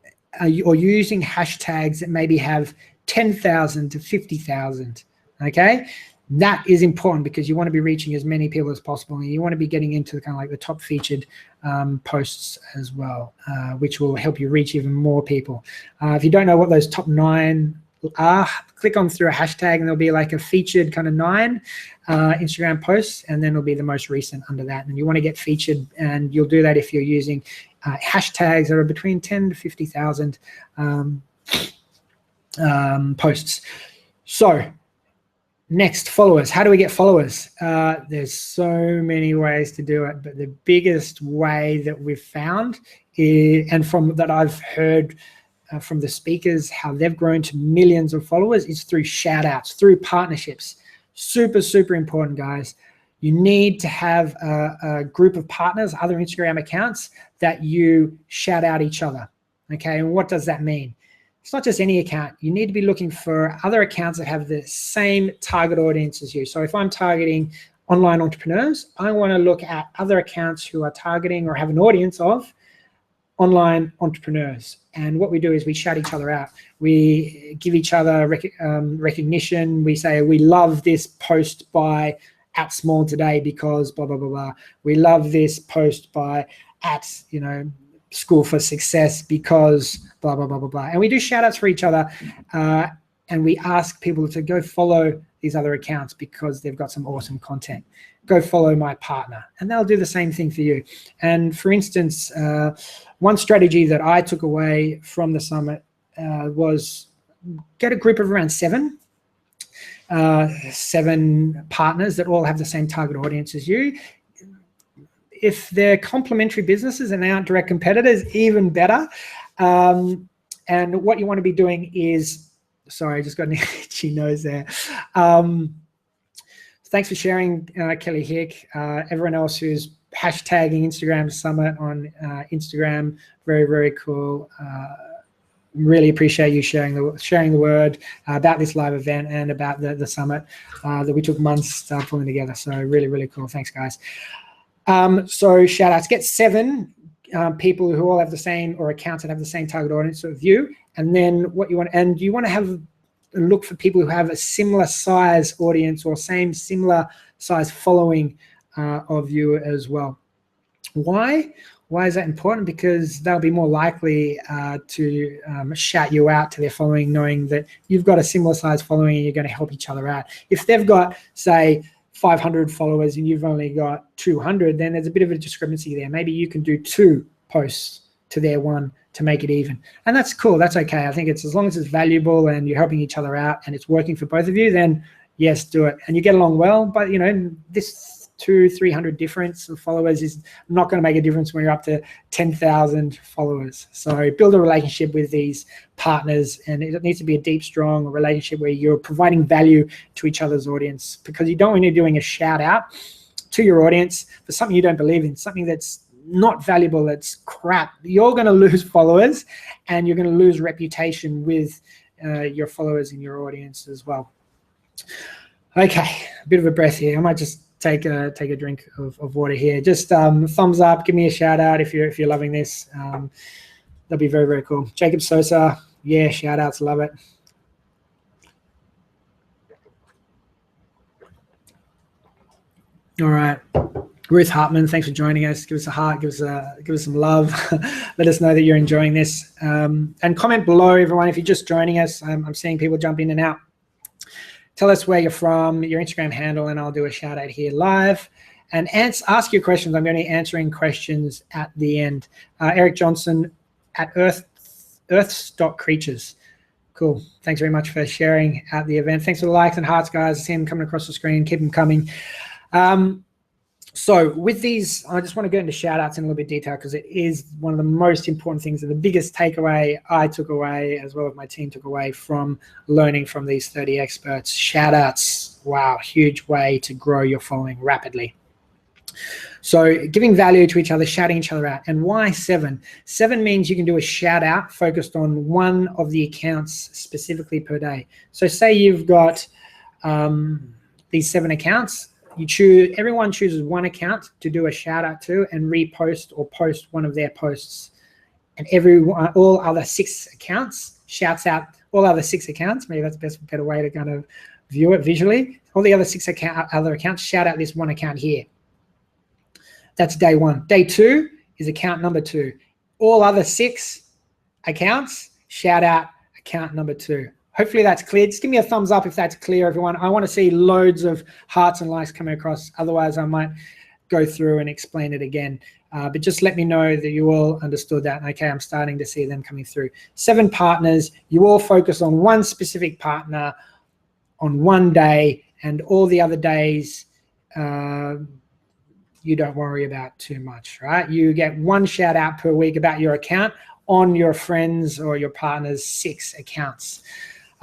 or using hashtags that maybe have 10,000 to 50,000. Okay, that is important because you want to be reaching as many people as possible, and you want to be getting into the kind of like the top featured posts as well, which will help you reach even more people. If you don't know what those top 9 are, click on through a hashtag and there'll be like a featured kind of 9 Instagram posts, and then it'll be the most recent under that. And you want to get featured, and you'll do that if you're using hashtags that are between 10 to 50,000 posts. So next, followers. How do we get followers? There's so many ways to do it, but the biggest way that we've found is, and from that I've heard from the speakers, how they've grown to millions of followers, is through shout outs, through partnerships. Super, super important, guys. You need to have a group of partners, other Instagram accounts, that you shout out each other. Okay, and what does that mean? It's not just any account. You need to be looking for other accounts that have the same target audience as you. So if I'm targeting online entrepreneurs, I want to look at other accounts who are targeting or have an audience of online entrepreneurs. And what we do is we shout each other out. We give each other recognition. We say, we love this post by @SmallToday because blah, blah, blah, blah. We love this post by School for Success because blah, blah, blah, blah, blah. And we do shout outs for each other, and we ask people to go follow these other accounts because they've got some awesome content. Go follow my partner, and they'll do the same thing for you. And for instance, one strategy that I took away from the summit was get a group of around 7 partners that all have the same target audience as you. If they're complementary businesses and they aren't direct competitors, even better. And what you want to be doing is, sorry, I just got an itchy nose there. thanks for sharing, Kelly Hick. Everyone else who's hashtagging Instagram Summit on Instagram, very, very cool. Really appreciate you sharing the word about this live event and about the summit that we took months pulling together. So really, really cool. Thanks, guys. So shout outs. Get 7 people who all have the same, or accounts that have the same target audience of you. And then what you want, and you want to have and look for people who have a similar size audience or similar size following of you as well. Why? Why is that important? Because they'll be more likely to shout you out to their following, knowing that you've got a similar size following and you're going to help each other out. If they've got, say, 500 followers and you've only got 200, then there's a bit of a discrepancy there. Maybe you can do 2 posts to their 1 to make it even. And that's cool. That's okay. I think it's, as long as it's valuable and you're helping each other out and it's working for both of you, then yes, do it. And you get along well. But, you know, this 200-300 difference of followers is not going to make a difference when you're up to 10,000 followers. So build a relationship with these partners, and it needs to be a deep, strong relationship where you're providing value to each other's audience, because you don't want to be doing a shout out to your audience for something you don't believe in, something that's not valuable, that's crap. You're going to lose followers and you're going to lose reputation with your followers and your audience as well. Okay, a bit of a breath here. I might just take a drink of water here. Just thumbs up, give me a shout out if you're loving this. That'd be very, very cool. Jacob Sosa, yeah, shout outs, love it. All right, Ruth Hartman, thanks for joining us. Give us a heart, give us some love. Let us know that you're enjoying this. And comment below, everyone, if you're just joining us. I'm seeing people jump in and out. Tell us where you're from, your Instagram handle, and I'll do a shout out here live. And ask your questions. I'm going to be answering questions at the end. Eric Johnson at Earths.creatures. Cool. Thanks very much for sharing at the event. Thanks for the likes and hearts, guys. I see them coming across the screen. Keep them coming. So with these, I just want to go into shout outs in a little bit of detail, because it is one of the most important things and the biggest takeaway I took away, as well as my team took away, from learning from these 30 experts. Shout outs, wow, huge way to grow your following rapidly. So giving value to each other, shouting each other out. And why 7? 7 means you can do a shout out focused on one of the accounts specifically per day. So say you've got these 7 accounts. Everyone chooses one account to do a shout out to and repost or post one of their posts, and all other 6 accounts shouts out all other 6 accounts. Maybe that's a better way to kind of view it visually. All the other 6 other accounts shout out this one account here. That's day 1. Day 2 is account number 2. All other 6 accounts shout out account number 2. Hopefully that's clear. Just give me a thumbs up if that's clear, everyone. I want to see loads of hearts and likes coming across. Otherwise, I might go through and explain it again. But just let me know that you all understood that. Okay, I'm starting to see them coming through. 7 partners. You all focus on one specific partner on one day, and all the other days you don't worry about too much, right? You get 1 shout out per week about your account on your friends or your partner's 6 accounts.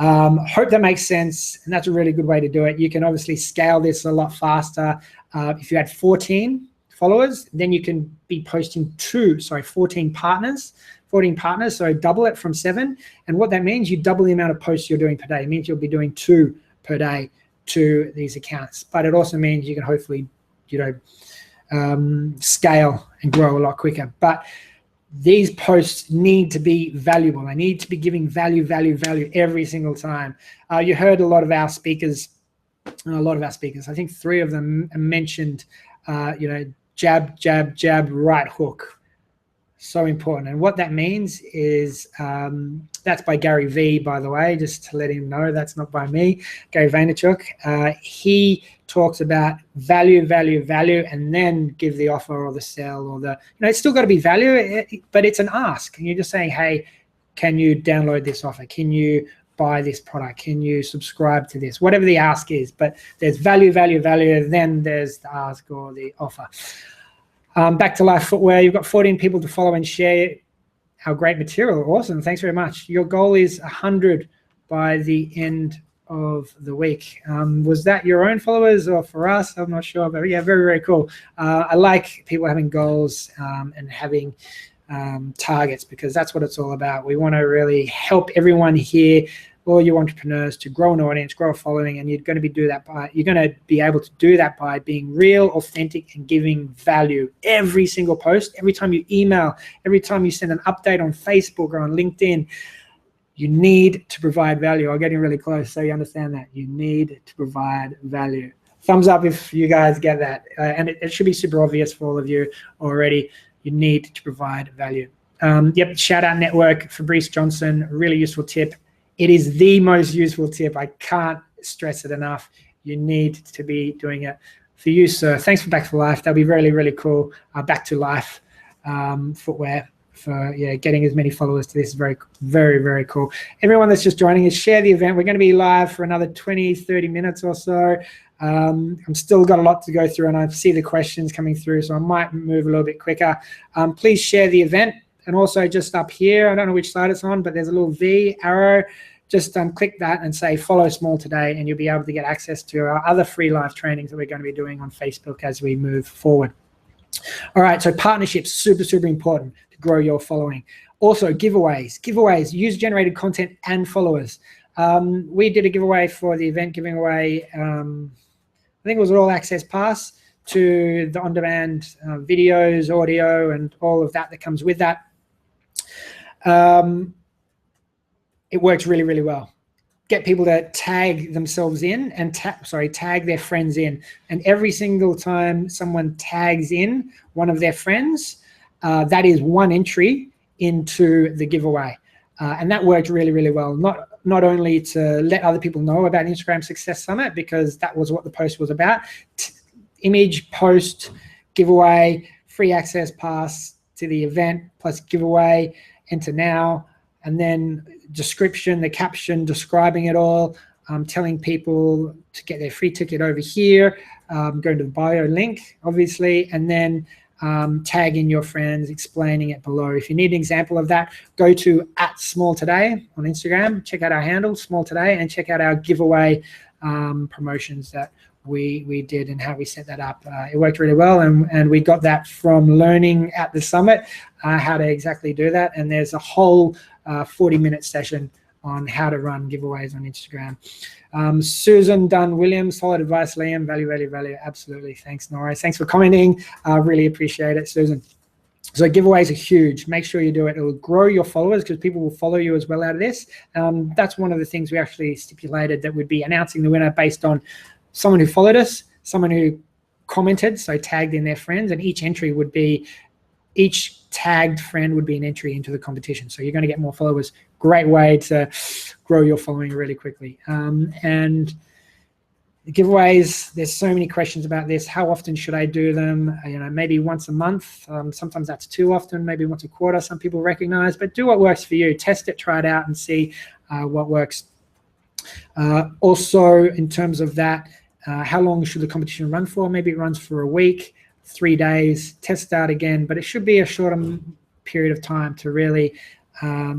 Hope that makes sense, and that's a really good way to do it. You can obviously scale this a lot faster. If you had 14 followers, then you can be posting 14 partners, so double it from 7. And what that means, you double the amount of posts you're doing per day. It means you'll be doing 2 per day to these accounts. But it also means you can hopefully, scale and grow a lot quicker. But these posts need to be valuable. They need to be giving value every single time. You heard a lot of our speakers. I think 3 of them mentioned, jab, jab, jab, right hook. So important. And what that means is, that's by Gary Vee, by the way, just to let him know that's not by me, Gary Vaynerchuk. He talks about value, and then give the offer or the sell or it's still got to be value, but it's an ask. And you're just saying, hey, can you download this offer? Can you buy this product? Can you subscribe to this? Whatever the ask is, but there's value, then there's the ask or the offer. Back to Life Footwear, you've got 14 people to follow and share our great material. Awesome, thanks very much. Your goal is 100 by the end of the week. Was that your own followers or for us? I'm not sure, but yeah, very, very cool. I like people having goals and having targets, because that's what it's all about. We want to really help everyone here, all you entrepreneurs, to grow an audience, grow a following, and you're going to be able to do that by being real, authentic, and giving value. Every single post, every time you email, every time you send an update on Facebook or on LinkedIn, you need to provide value. I'm getting really close, so you understand that. You need to provide value. Thumbs up if you guys get that. And it should be super obvious for all of you already. You need to provide value. Yep, shout out network, Fabrice Johnson, really useful tip. It is the most useful tip. I can't stress it enough. You need to be doing it. For you, sir, thanks for Back to Life. That'll be really, really cool. Back to Life footwear. For getting as many followers to this is very, very, very cool. Everyone that's just joining us, share the event. We're going to be live for another 20-30 minutes or so. I'm still got a lot to go through, and I see the questions coming through, so I might move a little bit quicker. Please share the event, and also just up here, I don't know which side it's on, but there's a little V arrow. Just click that and say follow Small today, and you'll be able to get access to our other free live trainings that we're going to be doing on Facebook as we move forward. All right, so partnerships, super, super important to grow your following. Also, giveaways, user-generated content and followers. We did a giveaway for the event, giving away, I think it was an all-access pass to the on-demand videos, audio, and all of that comes with that. It works really, really well. Get people to tag themselves in and tag their friends in. And every single time someone tags in one of their friends, that is one entry into the giveaway. And that worked really, really well. Not only to let other people know about Instagram Success Summit, because that was what the post was about. Image, post, giveaway, free access pass to the event, plus giveaway, enter now, and then description, the caption describing it all, telling people to get their free ticket over here, going to the bio link, obviously, and then tagging your friends, explaining it below. If you need an example of that, go to @smalltoday on Instagram, check out our handle, smalltoday, and check out our giveaway promotions that we did and how we set that up. It worked really well, and we got that from learning at the summit how to exactly do that. And there's a whole 40-minute session on how to run giveaways on Instagram. Susan Dunn-Williams, solid advice, Liam, value. Absolutely. Thanks, Nora. Thanks for commenting. Really appreciate it, Susan. So giveaways are huge. Make sure you do it. It will grow your followers because people will follow you as well out of this. That's one of the things we actually stipulated, that would be announcing the winner based on someone who followed us, someone who commented, so tagged in their friends, and each tagged friend would be an entry into the competition. So you're going to get more followers. Great way to grow your following really quickly. And the giveaways, there's so many questions about this. How often should I do them? Maybe once a month. Sometimes that's too often, maybe once a quarter, some people recognize, but do what works for you. Test it, try it out, and see what works. Also, in terms of that, how long should the competition run for? Maybe it runs for a week, 3 days, test out again, but it should be a shorter period of time to really,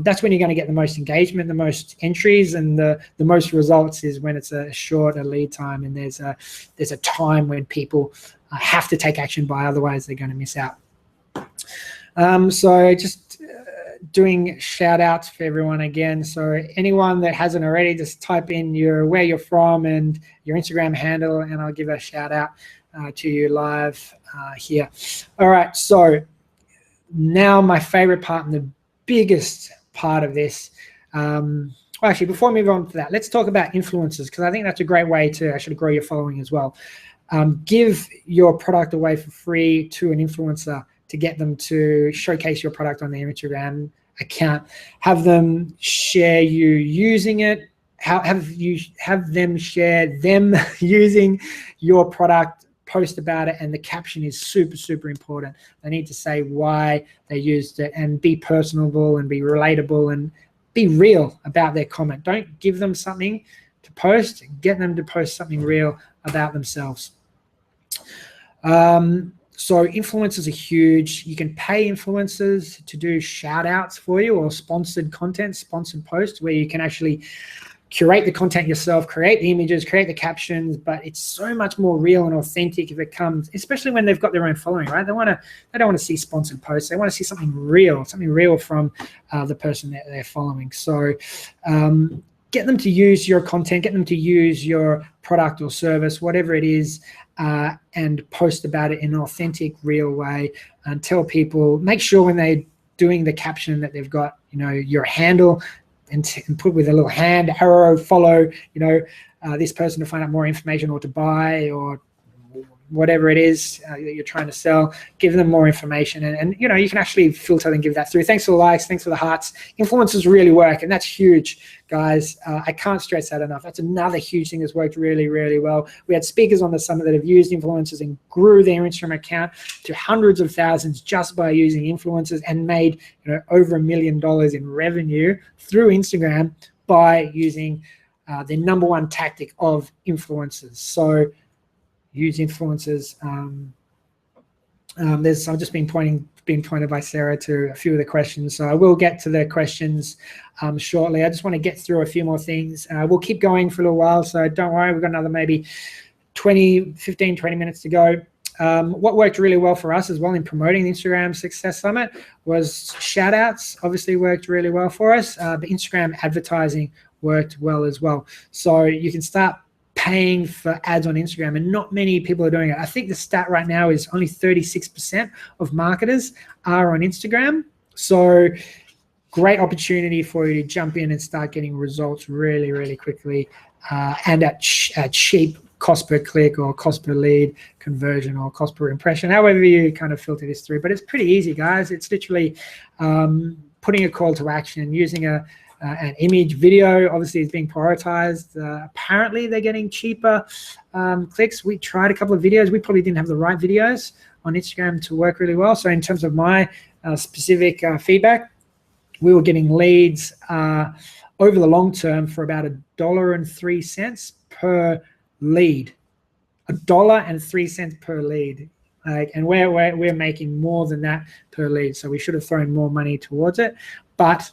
that's when you're going to get the most engagement, the most entries, and the most results is when it's a shorter lead time, and there's a time when people have to take action by, otherwise they're going to miss out. So just doing shout outs for everyone again. So anyone that hasn't already, just type in where you're from and your Instagram handle, and I'll give a shout out to you live here. All right, so now my favorite part and the biggest part of this, actually before we move on to that, let's talk about influencers, because I think that's a great way to actually grow your following as well. Give your product away for free to an influencer to get them to showcase your product on their Instagram account. Have them share you using it. Have them share them using your product, post about it, and the caption is super, super important. They need to say why they used it and be personable and be relatable and be real about their comment. Don't give them something to post, get them to post something real about themselves. So influencers are huge. You can pay influencers to do shout outs for you, or sponsored content, sponsored posts, where you can actually curate the content yourself, create the images, create the captions, but it's so much more real and authentic if it comes, especially when they've got their own following, right? They don't want to see sponsored posts. They want to see something real from the person that they're following. So get them to use your content, get them to use your product or service, whatever it is, and post about it in an authentic, real way, and tell people, make sure when they're doing the caption that they've got, your handle, and put with a little hand arrow, follow, this person to find out more information or to buy or whatever it is that you're trying to sell. Give them more information, and you can actually filter and give that through. Thanks for the likes, thanks for the hearts. Influencers really work, and that's huge, guys. I can't stress that enough. That's another huge thing that's worked really, really well. We had speakers on the summit that have used influencers and grew their Instagram account to hundreds of thousands just by using influencers, and made over $1 million in revenue through Instagram by using the number one tactic of influencers. So use influencers. I've just been pointed by Sarah to a few of the questions, so I will get to the questions shortly. I just want to get through a few more things. We'll keep going for a little while, so don't worry. We've got another maybe 15, 20 minutes to go. What worked really well for us as well in promoting the Instagram Success Summit was shout outs. Obviously worked really well for us, but Instagram advertising worked well as well. So you can start paying for ads on Instagram, and not many people are doing it. I think the stat right now is only 36% of marketers are on Instagram. So great opportunity for you to jump in and start getting results really, really quickly, and at cheap cost per click or cost per lead conversion or cost per impression, however you kind of filter this through. But it's pretty easy, guys. It's literally putting a call to action, using an image. Video obviously is being prioritized. Apparently they're getting cheaper clicks. We tried a couple of videos. We probably didn't have the right videos on Instagram to work really well. So in terms of my specific feedback, we were getting leads over the long term for about $1.03 per lead. $1.03 per lead. And we're making more than that per lead. So we should have thrown more money towards it. But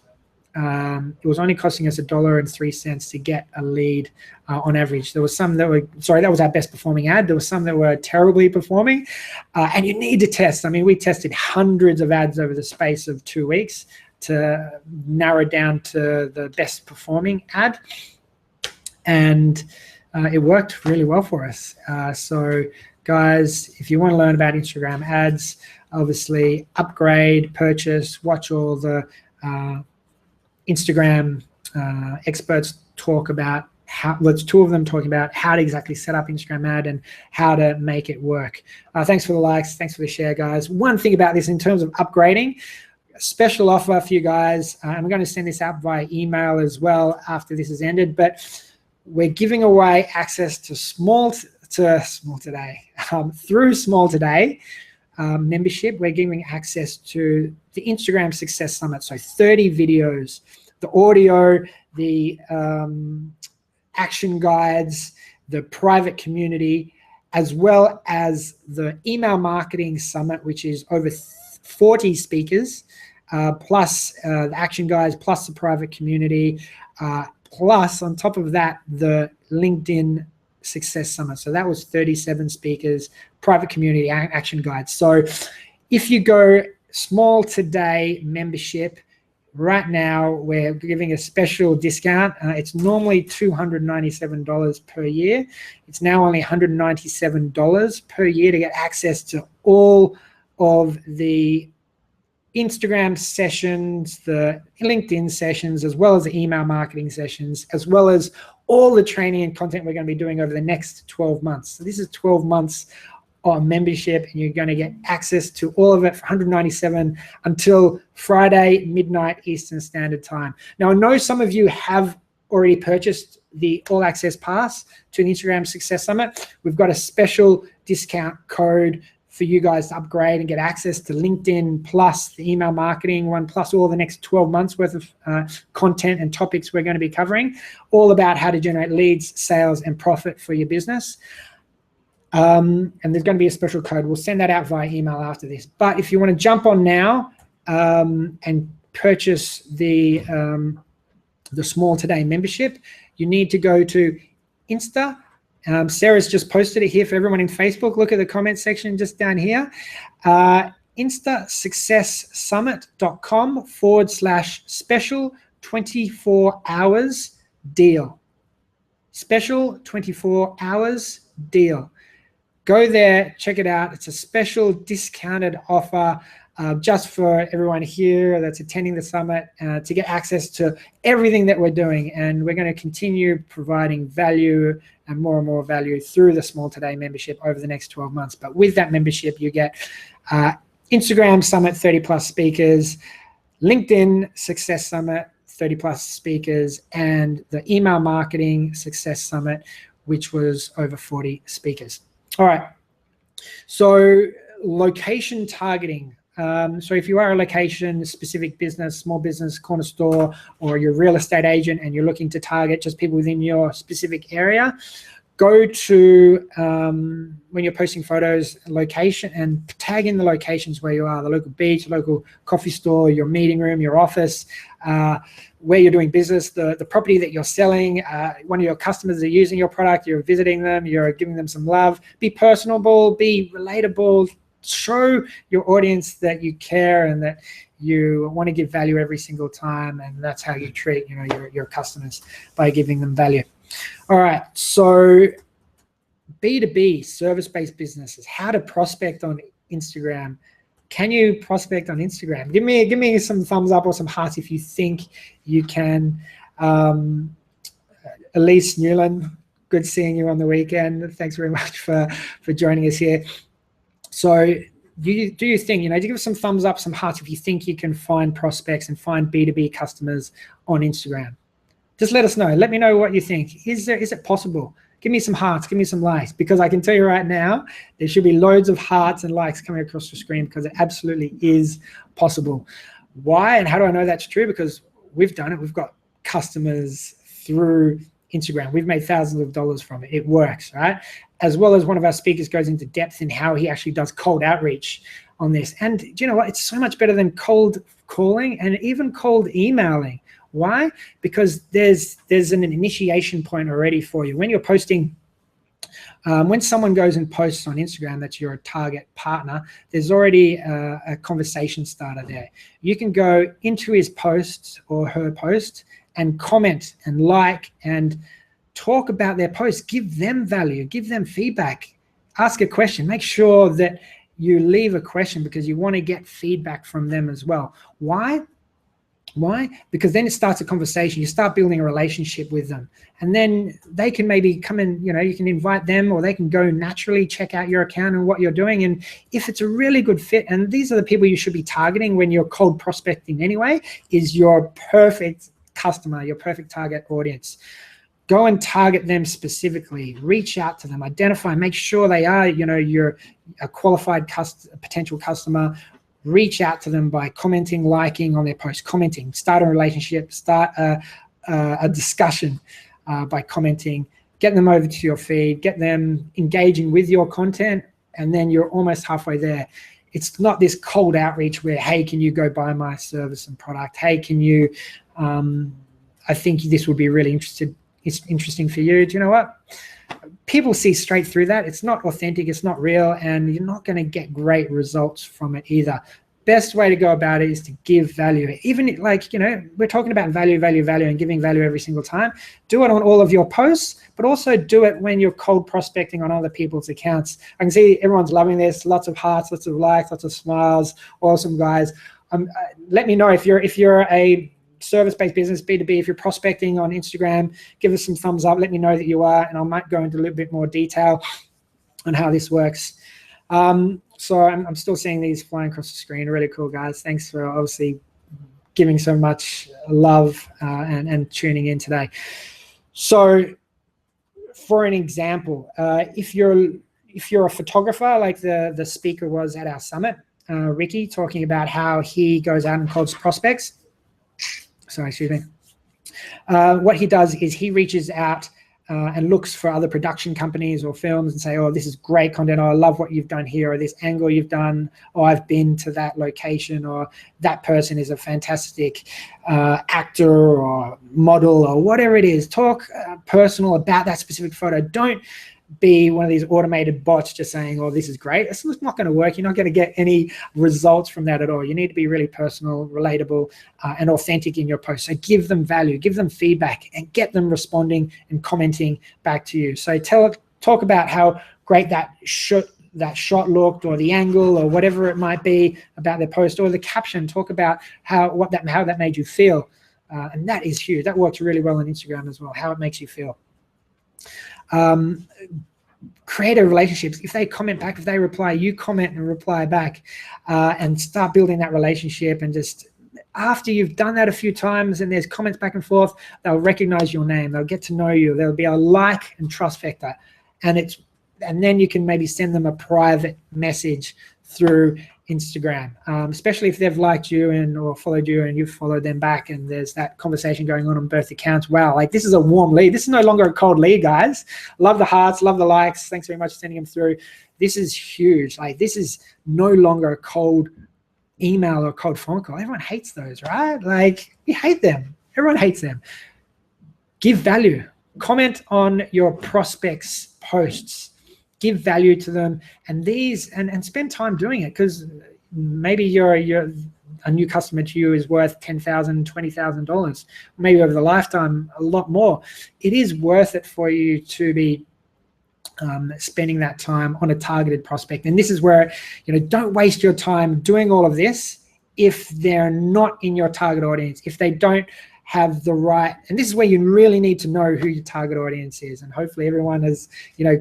it was only costing us $1.03 to get a lead on average. There was some that were, that was our best performing ad. There were some that were terribly performing, and you need to test. I mean, we tested hundreds of ads over the space of 2 weeks to narrow down to the best performing ad, and it worked really well for us. So guys, if you want to learn about Instagram ads, obviously upgrade, purchase, watch all the Instagram experts talk about there's two of them talking about how to exactly set up Instagram ad and how to make it work. Thanks for the likes. Thanks for the share, guys. One thing about this in terms of upgrading, a special offer for you guys. I'm going to send this out via email as well after this is ended, but we're giving away access to Small Today. Through Small Today membership, we're giving access to the Instagram Success Summit. So 30 videos, the audio, the action guides, the private community, as well as the email marketing summit, which is over 40 speakers, plus the action guides, plus the private community, plus on top of that, the LinkedIn Success Summit. So that was 37 speakers, private community, action guides. So if you go Small Today membership, right now we're giving a special discount. It's normally $297 per year. It's now only $197 per year to get access to all of the Instagram sessions, the LinkedIn sessions, as well as the email marketing sessions, as well as all the training and content we're going to be doing over the next 12 months. So this is 12 months of membership, and you're going to get access to all of it for $197 until Friday, midnight Eastern Standard Time. Now, I know some of you have already purchased the All Access Pass to the Instagram Success Summit. We've got a special discount code for you guys to upgrade and get access to LinkedIn plus the email marketing one, plus all the next 12 months worth of content and topics we're going to be covering, all about how to generate leads, sales, and profit for your business. And there's going to be a special code. We'll send that out via email after this. But if you want to jump on now and purchase the Small Today membership, you need to go to Insta. Sarah's just posted it here for everyone in Facebook. Look at the comment section just down here. instasuccesssummit.com/special 24 hours deal. Special 24 hours deal. Go there, check it out. It's a special discounted offer just for everyone here that's attending the summit to get access to everything that we're doing. And we're going to continue providing value and more value through the Small Today membership over the next 12 months. But with that membership, you get Instagram Summit 30+ speakers, LinkedIn Success Summit 30+ speakers, and the Email Marketing Success Summit, which was over 40 speakers. All right, so location targeting. So if you are a location-specific business, small business, corner store, or you're a real estate agent and you're looking to target just people within your specific area, go to, when you're posting photos, location, and tag in the locations where you are, the local beach, local coffee store, your meeting room, your office, where you're doing business, the property that you're selling, one of your customers are using your product, you're visiting them, you're giving them some love. Be personable, be relatable, show your audience that you care and that you want to give value every single time, and that's how you treat your customers, by giving them value. All right, so B2B, service-based businesses, how to prospect on Instagram. Can you prospect on Instagram? Give me some thumbs up or some hearts if you think you can. Elise Newland, good seeing you on the weekend. Thanks very much for joining us here. So do you think, do you give us some thumbs up, some hearts if you think you can find prospects and find B2B customers on Instagram? Just let us know. Let me know what you think. Is it possible? Give me some hearts, give me some likes, because I can tell you right now, there should be loads of hearts and likes coming across the screen, because it absolutely is possible. Why and how do I know that's true? Because we've done it. We've got customers through Instagram. We've made thousands of dollars from it. It works, right? As well as one of our speakers goes into depth in how he actually does cold outreach on this. And do you know what? It's so much better than cold calling and even cold emailing. Why? Because there's an initiation point already for you. When you're posting, when someone goes and posts on Instagram that's your target partner, there's already a conversation starter there. You can go into his post or her post and comment and like and talk about their post, give them value, give them feedback, ask a question, make sure that you leave a question because you want to get feedback from them as well. Why? Because then it starts a conversation. You start building a relationship with them, and then they can maybe come in, you can invite them, or they can go naturally check out your account and what you're doing. And if it's a really good fit, and these are the people you should be targeting when you're cold prospecting anyway, is your perfect customer, your perfect target audience. Go and target them specifically, reach out to them, identify, make sure they are, you're a qualified potential customer. Reach out to them by commenting, liking on their post, commenting, start a relationship, start a discussion by commenting, get them over to your feed, get them engaging with your content, and then you're almost halfway there. It's not this cold outreach where, hey, can you go buy my service and product? Hey, can you, I think this would be really interesting for you. Do you know what? People see straight through that. It's not authentic, it's not real, and you're not going to get great results from it either. Best way to go about it is to give value. Even we're talking about value, and giving value every single time. Do it on all of your posts, but also do it when you're cold prospecting on other people's accounts. I can see everyone's loving this. Lots of hearts, lots of likes, lots of smiles. Awesome, guys. Let me know if you're a service-based business, B2B, if you're prospecting on Instagram, give us some thumbs up. Let me know that you are, and I might go into a little bit more detail on how this works. So I'm still seeing these flying across the screen. Really cool, guys. Thanks for obviously giving so much love and tuning in today. So for an example, if you're a photographer, like the speaker was at our summit, Ricky, talking about how he goes out and cold prospects. Sorry, excuse me. What he does is he reaches out and looks for other production companies or films and say, oh, this is great content, or I love what you've done here, or this angle you've done, or I've been to that location, or that person is a fantastic actor or model, or whatever it is. Talk personal about that specific photo. Don't be one of these automated bots just saying, oh, this is great. It's not going to work. You're not going to get any results from that at all. You need to be really personal, relatable, and authentic in your posts. So give them value, give them feedback, and get them responding and commenting back to you. So talk about how great that shot looked, or the angle, or whatever it might be about their post, or the caption. Talk about how that made you feel, and that is huge. That works really well on Instagram as well. How it makes you feel. Create a relationship. If they comment back, if they reply, you comment and reply back, and start building that relationship. And just after you've done that a few times and there's comments back and forth, they'll recognize your name, they'll get to know you, there'll be a like and trust factor, and then you can maybe send them a private message through Instagram, especially if they've liked you or followed you and you've followed them back, and there's that conversation going on both accounts. Wow, like this is a warm lead. This is no longer a cold lead, guys. Love the hearts, love the likes. Thanks very much for sending them through. This is huge. Like this is no longer a cold email or a cold phone call. Everyone hates those, right? Like we hate them. Everyone hates them. Give value. Comment on your prospects' posts. Give value to them, and spend time doing it, because maybe you're a new customer to you is worth $10,000, $20,000, maybe over the lifetime a lot more. It is worth it for you to be spending that time on a targeted prospect. And this is where, don't waste your time doing all of this if they're not in your target audience, if they don't have the right, and this is where you really need to know who your target audience is. And hopefully everyone has,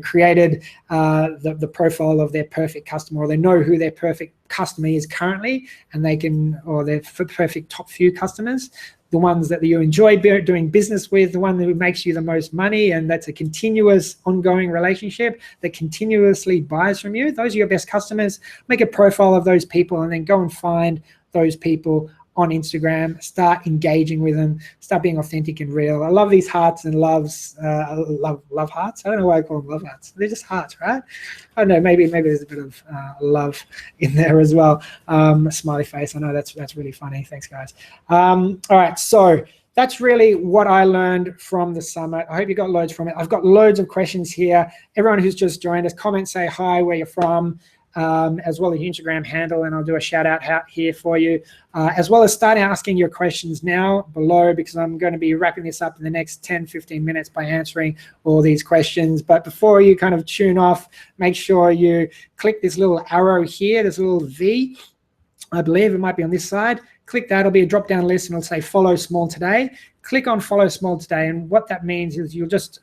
created the profile of their perfect customer, or they know who their perfect customer is currently, and they can, or their perfect top few customers, the ones that you enjoy doing business with, the one that makes you the most money, and that's a continuous ongoing relationship that continuously buys from you. Those are your best customers. Make a profile of those people, and then go and find those people on Instagram, start engaging with them, start being authentic and real. I love these hearts and loves, love hearts. I don't know why I call them love hearts. They're just hearts, right? I don't know, maybe there's a bit of love in there as well. Smiley face, I know that's really funny. Thanks, guys. All right, so that's really what I learned from the summit. I hope you got loads from it. I've got loads of questions here. Everyone who's just joined us, comment, say hi, where you're from, as well as your Instagram handle, and I'll do a shout out here for you, as well as start asking your questions now below, because I'm going to be wrapping this up in the next 10-15 minutes by answering all these questions. But before you kind of tune off, make sure you click this little arrow here, this little V, I believe it might be on this side. Click that, it'll be a drop down list, and it'll say follow Small today. Click on follow Small today, and what that means is you'll just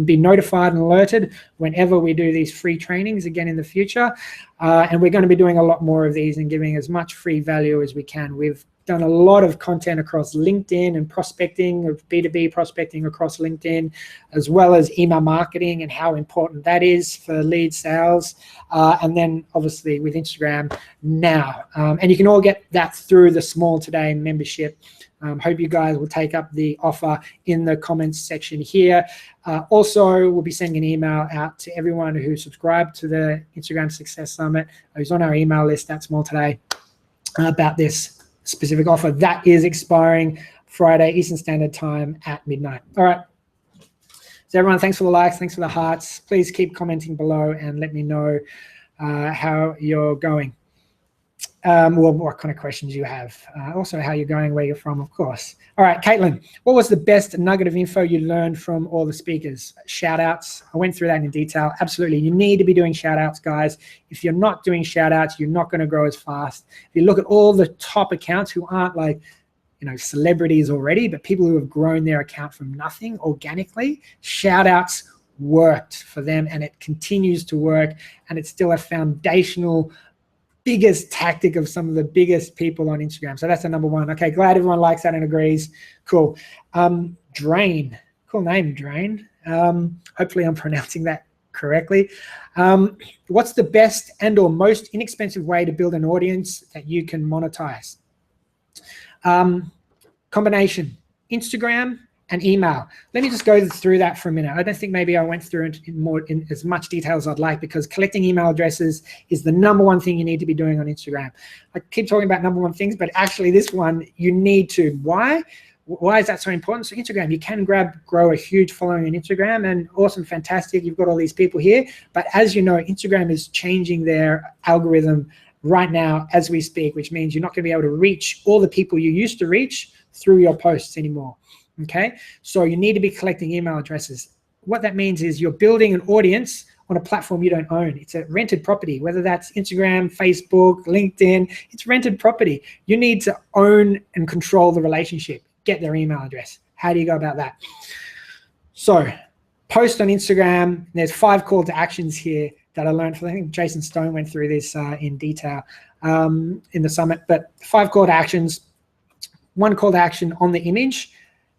be notified and alerted whenever we do these free trainings again in the future. And we're going to be doing a lot more of these and giving as much free value as we can. We've done a lot of content across LinkedIn and prospecting, of B2B prospecting across LinkedIn, as well as email marketing and how important that is for lead sales. And then obviously with Instagram now. And you can all get that through the Small Today membership. Hope you guys will take up the offer in the comments section here. Also, we'll be sending an email out to everyone who subscribed to the Instagram Success Summit, who's on our email list at Small Today, about this specific offer that is expiring Friday Eastern Standard Time at midnight. All right. So everyone, thanks for the likes, thanks for the hearts. Please keep commenting below and let me know how you're going. Well, what kind of questions you have. Also how you're going, where you're from, of course. All right, Caitlin, what was the best nugget of info you learned from all the speakers? Shout outs. I went through that in detail. Absolutely. You need to be doing shout outs, guys. If you're not doing shout outs, you're not going to grow as fast. If you look at all the top accounts who aren't like, celebrities already, but people who have grown their account from nothing organically, shout outs worked for them, and it continues to work, and it's still a foundational biggest tactic of some of the biggest people on Instagram. So that's the number one. Okay, glad everyone likes that and agrees. Cool. Drain. Cool name, Drain. Hopefully I'm pronouncing that correctly. What's the best and or most inexpensive way to build an audience that you can monetize? Combination. Instagram and email. Let me just go through that for a minute. I don't think maybe I went through it in as much detail as I'd like, because collecting email addresses is the #1 thing you need to be doing on Instagram. I keep talking about #1 things, but actually this one you need to. Why? Why is that so important? So Instagram, you can grow a huge following on Instagram, and awesome, fantastic. You've got all these people here, but as you know, Instagram is changing their algorithm right now as we speak, which means you're not going to be able to reach all the people you used to reach through your posts anymore. Okay, so you need to be collecting email addresses. What that means is you're building an audience on a platform you don't own. It's a rented property, whether that's Instagram, Facebook, LinkedIn, it's rented property. You need to own and control the relationship, get their email address. How do you go about that? So post on Instagram, there's 5 call to actions here that I learned from, I think Jason Stone went through this in detail in the summit, but 5 call to actions. 1 call to action on the image.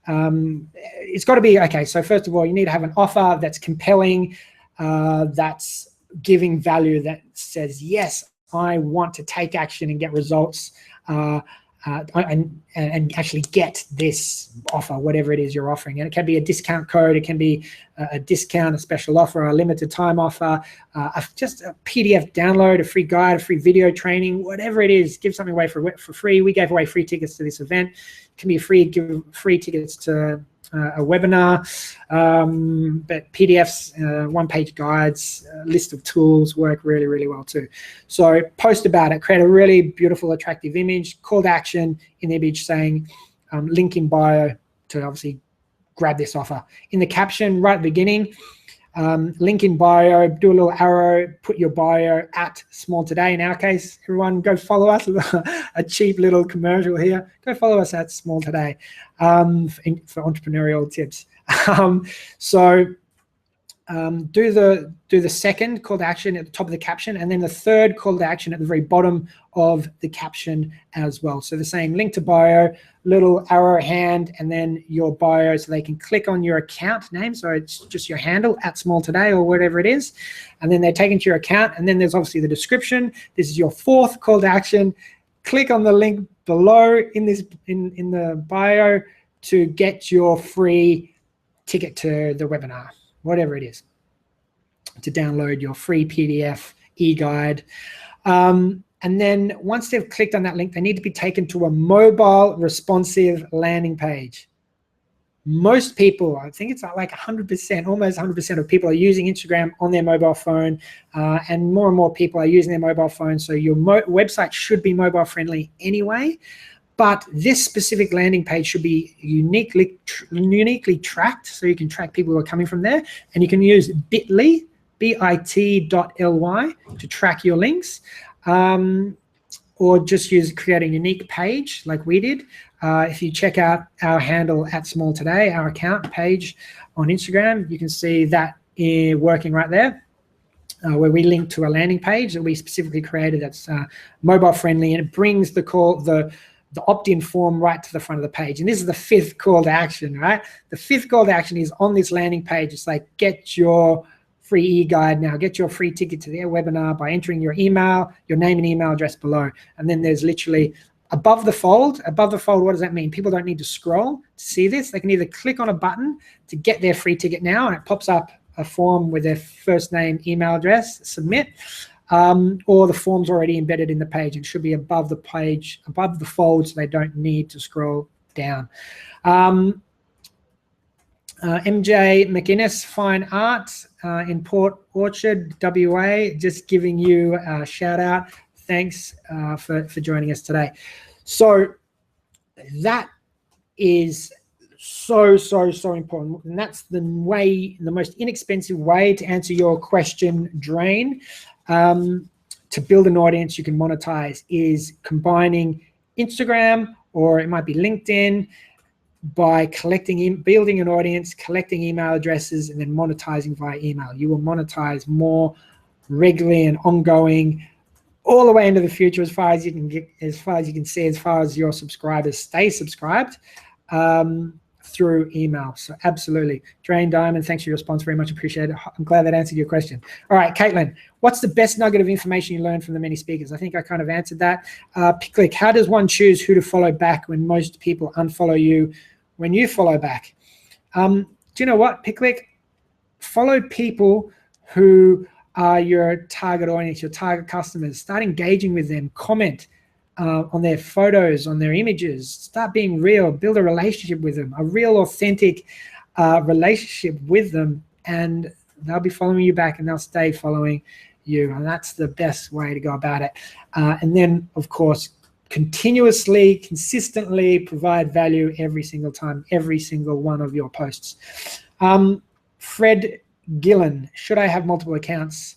It's got to be, okay, so first of all, you need to have an offer that's compelling, that's giving value, that says, yes, I want to take action and get results, and actually get this offer, whatever it is you're offering. And it can be a discount code, it can be a discount, a special offer, a limited time offer, just a PDF download, a free guide, a free video training, whatever it is, give something away for free. We gave away free tickets to this event. It can be give free tickets to a webinar, but PDFs, 1-page guides, list of tools work really, really well too. So post about it, create a really beautiful, attractive image, call to action in the image saying link in bio to obviously grab this offer. In the caption right at the beginning, link in bio, do a little arrow, put your bio at Small Today. In our case, everyone go follow us. A cheap little commercial here. Go follow us at Small Today for entrepreneurial tips. Do the second call to action at the top of the caption, and then the third call to action at the very bottom of the caption as well. So the same link to bio, little arrow hand, and then your bio, so they can click on your account name. So it's just your handle at Small Today or whatever it is, and then they're taken to your account. And then there's obviously the description. This is your 4th call to action. Click on the link below in the bio to get your free ticket to the webinar, whatever it is, to download your free PDF e-guide. And then once they've clicked on that link, they need to be taken to a mobile responsive landing page. Most people, I think it's like 100%, almost 100% of people are using Instagram on their mobile phone, and more people are using their mobile phone. So your website should be mobile friendly anyway. But this specific landing page should be uniquely tracked, so you can track people who are coming from there. And you can use bit.ly, bit.ly, to track your links, or just create a unique page like we did. If you check out our handle at Small Today, our account page on Instagram, you can see that working right there. Where we link to a landing page that we specifically created that's mobile friendly, and it brings the opt-in form right to the front of the page. And this is the 5th call to action, right? The 5th call to action is on this landing page. It's like, get your free e-guide now, get your free ticket to their webinar by entering your email, your name and email address below. And then there's literally above the fold, what does that mean? People don't need to scroll to see this. They can either click on a button to get their free ticket now, and it pops up a form with their first name, email address, submit, or the form's already embedded in the page and should be above the page, above the fold, so they don't need to scroll down. MJ McInnes Fine Art in Port Orchard, WA, just giving you a shout out. Thanks for joining us today. So that is so important, and that's the most inexpensive way to answer your question, Drain. To build an audience you can monetize is combining Instagram, or it might be LinkedIn, by building an audience, collecting email addresses, and then monetizing via email. You will monetize more regularly and ongoing all the way into the future, as far as you can get, as far as you can see, as far as your subscribers stay subscribed, through email. So absolutely. Drain Diamond, thanks for your response. Very much appreciated. I'm glad that answered your question. All right, Caitlin, what's the best nugget of information you learned from the many speakers? I think I kind of answered that. How does one choose who to follow back when most people unfollow you when you follow back? Do you know what, Picklick? Follow people who are your target audience, your target customers. Start engaging with them. Comment on their photos, on their images. Start being real. Build a relationship with them, a real, authentic relationship with them, and they'll be following you back, and they'll stay following you. And that's the best way to go about it. And then, of course, continuously, consistently provide value every single time, every single one of your posts. Fred Gillen, should I have multiple accounts?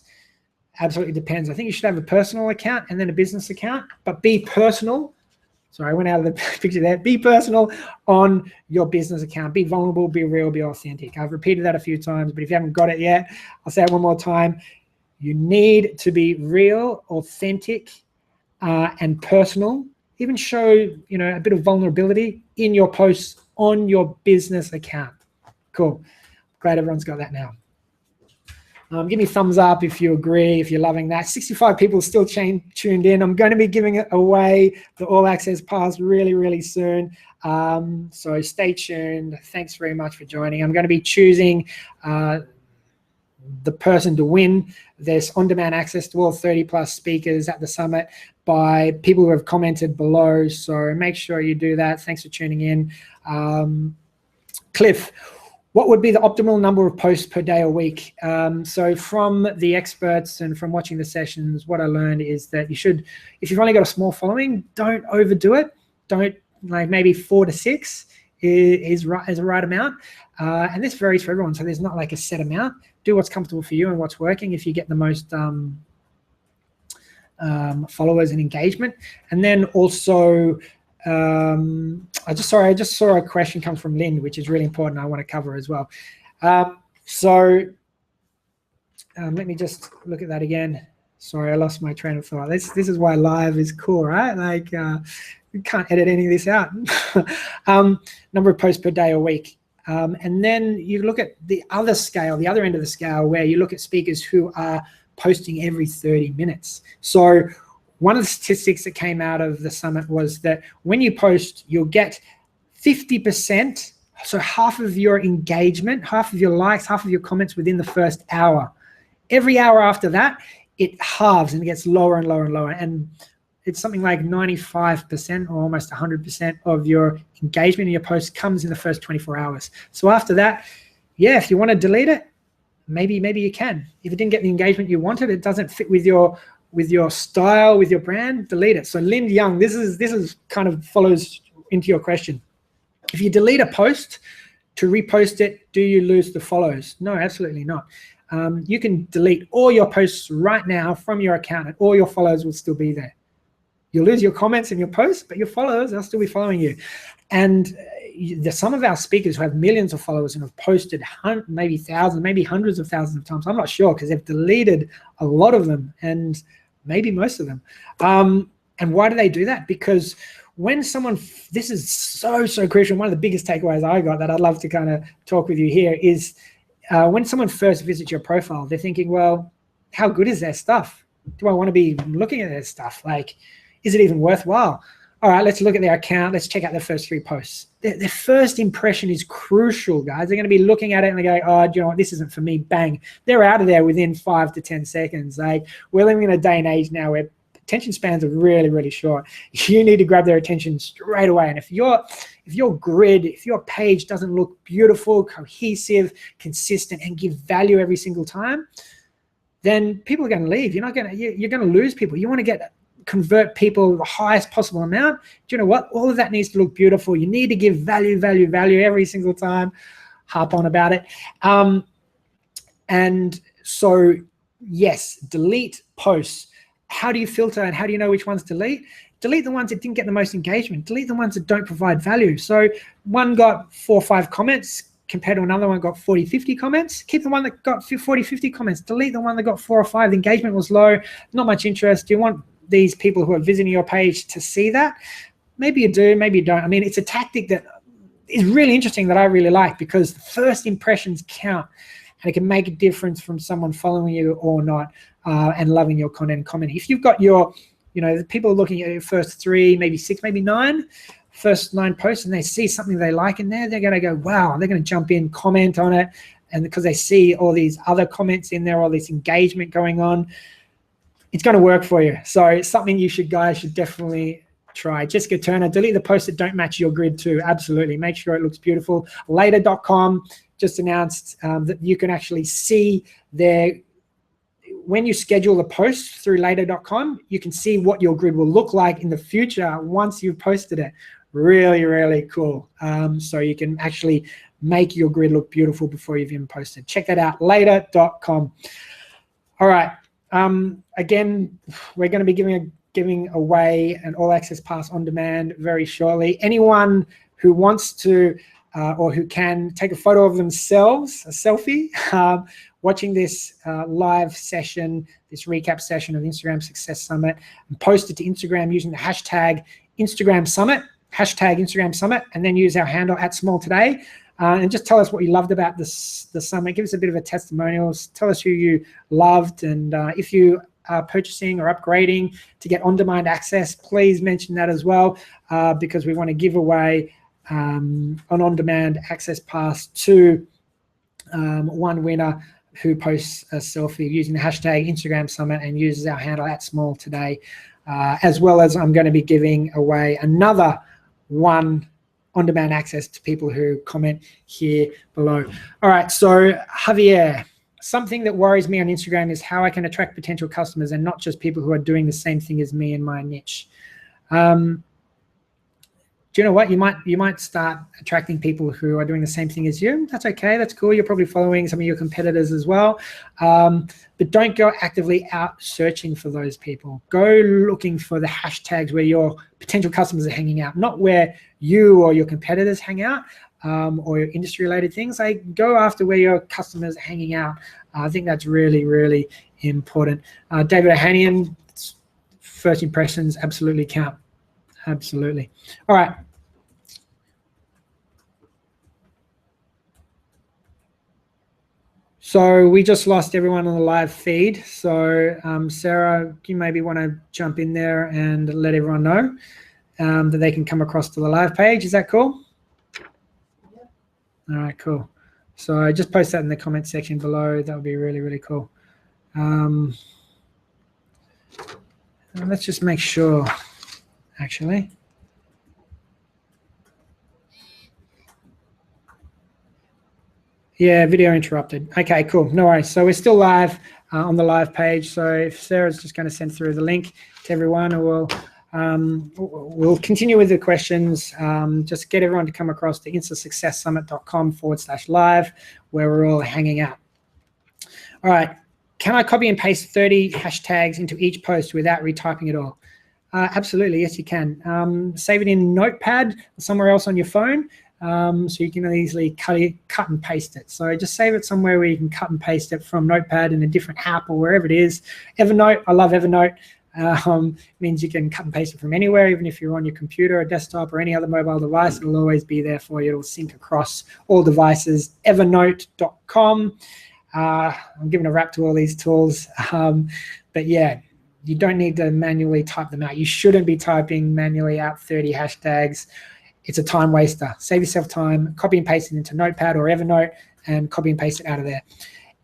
Absolutely depends. I think you should have a personal account and then a business account, but be personal. Sorry, I went out of the picture there. Be personal on your business account. Be vulnerable, be real, be authentic. I've repeated that a few times, but if you haven't got it yet, I'll say it one more time. You need to be real, authentic, and personal. Even show, you know, a bit of vulnerability in your posts on your business account. Cool. Glad everyone's got that now. Give me a thumbs up if you agree, if you're loving that. 65 people still tuned in. I'm going to be giving away the All Access Pass really, really soon. So stay tuned. Thanks very much for joining. I'm going to be choosing the person to win. There's on-demand access to all 30 plus speakers at the summit by people who have commented below. So make sure you do that. Thanks for tuning in. Cliff, what would be the optimal number of posts per day or week? So from the experts and from watching the sessions, what I learned is that you should, if you've only got a small following, don't overdo it. Don't, like, maybe 4 to 6 is a right amount. And this varies for everyone. So there's not like a set amount. Do what's comfortable for you and what's working. If you get the most followers and engagement. And then also, I just saw a question come from Lynn, which is really important. I want to cover as well. Let me just look at that again. Sorry, I lost my train of thought. This is why live is cool, right? Like, you can't edit any of this out. Number of posts per day or week. And then you look at the other scale, the other end of the scale, where you look at speakers who are posting every 30 minutes. So one of the statistics that came out of the summit was that when you post, you'll get 50%, so half of your engagement, half of your likes, half of your comments within the first hour. Every hour after that, it halves and it gets lower and lower and lower. And it's something like 95% or almost 100% of your engagement in your post comes in the first 24 hours. So after that, yeah, if you want to delete it, maybe you can. If it didn't get the engagement you wanted, it doesn't fit with your style, with your brand, delete it. So Lynn Young, this is kind of follows into your question. If you delete a post to repost it, do you lose the follows? No, absolutely not. You can delete all your posts right now from your account and all your followers will still be there. You'll lose your comments and your posts, but your followers, they'll still be following you. And some of our speakers who have millions of followers and have posted maybe thousands, maybe hundreds of thousands of times. I'm not sure because they've deleted a lot of them and maybe most of them. And why do they do that? Because when someone, this is so crucial. One of the biggest takeaways I got that I'd love to kind of talk with you here is when someone first visits your profile, they're thinking, well, how good is their stuff? Do I want to be looking at their stuff? Like, is it even worthwhile? All right, let's look at their account. Let's check out their first 3 posts. Their first impression is crucial, guys. They're going to be looking at it and they go, oh, do you know what? This isn't for me. Bang. They're out of there within 5 to 10 seconds. Like, we're living in a day and age now where attention spans are really, really short. You need to grab their attention straight away. And if your grid, if your page doesn't look beautiful, cohesive, consistent, and give value every single time, then people are going to leave. You're going to lose people. You want to convert people the highest possible amount. Do you know what? All of that needs to look beautiful. You need to give value every single time. Harp on about it. And so, yes, delete posts. How do you filter and how do you know which ones to delete? Delete the ones that didn't get the most engagement. Delete the ones that don't provide value. So one got 4 or 5 comments compared to another one got 40, 50 comments. Keep the one that got 40, 50 comments. Delete the one that got 4 or 5. The engagement was low, not much interest. Do you want these people who are visiting your page to see that? Maybe you do, maybe you don't. I mean, it's a tactic that is really interesting that I really like because the first impressions count and it can make a difference from someone following you or not and loving your content and commenting. If you've got your, the people looking at your first 3, maybe 6, maybe 9 first 9 posts and they see something they like in there, they're going to go, wow, they're going to jump in, comment on it. And because they see all these other comments in there, all this engagement going on, it's going to work for you. So it's something guys should definitely try. Jessica Turner, delete the posts that don't match your grid too. Absolutely. Make sure it looks beautiful. Later.com just announced that you can actually see when you schedule the post through later.com, you can see what your grid will look like in the future once you've posted it. Really, really cool. So you can actually make your grid look beautiful before you've even posted. Check that out, later.com. All right. Again, we're going to be giving away an all access pass on demand very shortly. Anyone who wants to or who can take a photo of themselves, a selfie, watching this live session, this recap session of Instagram Success Summit, and post it to Instagram using the hashtag Instagram Summit, and then use our handle @smalltoday. And just tell us what you loved about the summit. Give us a bit of a testimonial. Tell us who you loved, and if you are purchasing or upgrading to get on-demand access, please mention that as well, because we want to give away an on-demand access pass to one winner who posts a selfie using the hashtag Instagram Summit and uses our handle @smalltoday, as well as I'm going to be giving away another one on-demand access to people who comment here below. All right, so Javier, something that worries me on Instagram is how I can attract potential customers and not just people who are doing the same thing as me in my niche. Do you know what? You might start attracting people who are doing the same thing as you. That's okay. That's cool. You're probably following some of your competitors as well. But don't go actively out searching for those people. Go looking for the hashtags where your potential customers are hanging out, not where you or your competitors hang out, or your industry-related things. Like, go after where your customers are hanging out. I think that's really, really important. David Ohanian, first impressions absolutely count. Absolutely. All right. So we just lost everyone on the live feed. So Sarah, you maybe want to jump in there and let everyone know that they can come across to the live page. Is that cool? Yep. All right, cool. So just post that in the comment section below. That would be really, really cool. Let's just make sure, actually. Yeah, video interrupted. Okay, cool. No worries. So we're still live on the live page. So if Sarah's just going to send through the link to everyone, or we'll continue with the questions. Just get everyone to come across to instasuccesssummit.com/live, where we're all hanging out. All right. Can I copy and paste 30 hashtags into each post without retyping it all? Absolutely. Yes, you can. Save it in Notepad or somewhere else on your phone. So you can easily cut and paste it. So just save it somewhere where you can cut and paste it from Notepad in a different app or wherever it is. Evernote, I love Evernote. Means you can cut and paste it from anywhere, even if you're on your computer or desktop or any other mobile device. It'll always be there for you. It'll sync across all devices. Evernote.com. I'm giving a wrap to all these tools. But yeah, you don't need to manually type them out. You shouldn't be typing manually out 30 hashtags. It's a time waster. Save yourself time, copy and paste it into Notepad or Evernote, and copy and paste it out of there.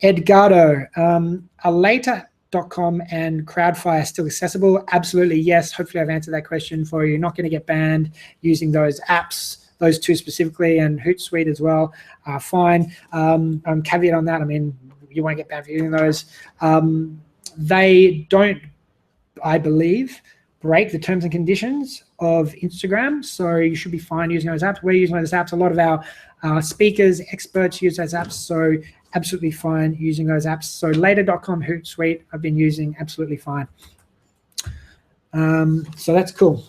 Edgardo, are later.com and Crowdfire still accessible? Absolutely, yes. Hopefully I've answered that question for you. You're not going to get banned using those apps, those two specifically, and Hootsuite as well. Fine. Caveat on that, I mean, you won't get banned for using those. They don't, I believe, break the terms and conditions of Instagram, so you should be fine using those apps. We're using those apps. A lot of our speakers, experts use those apps, so absolutely fine using those apps. So later.com, Hootsuite, I've been using absolutely fine. So that's cool.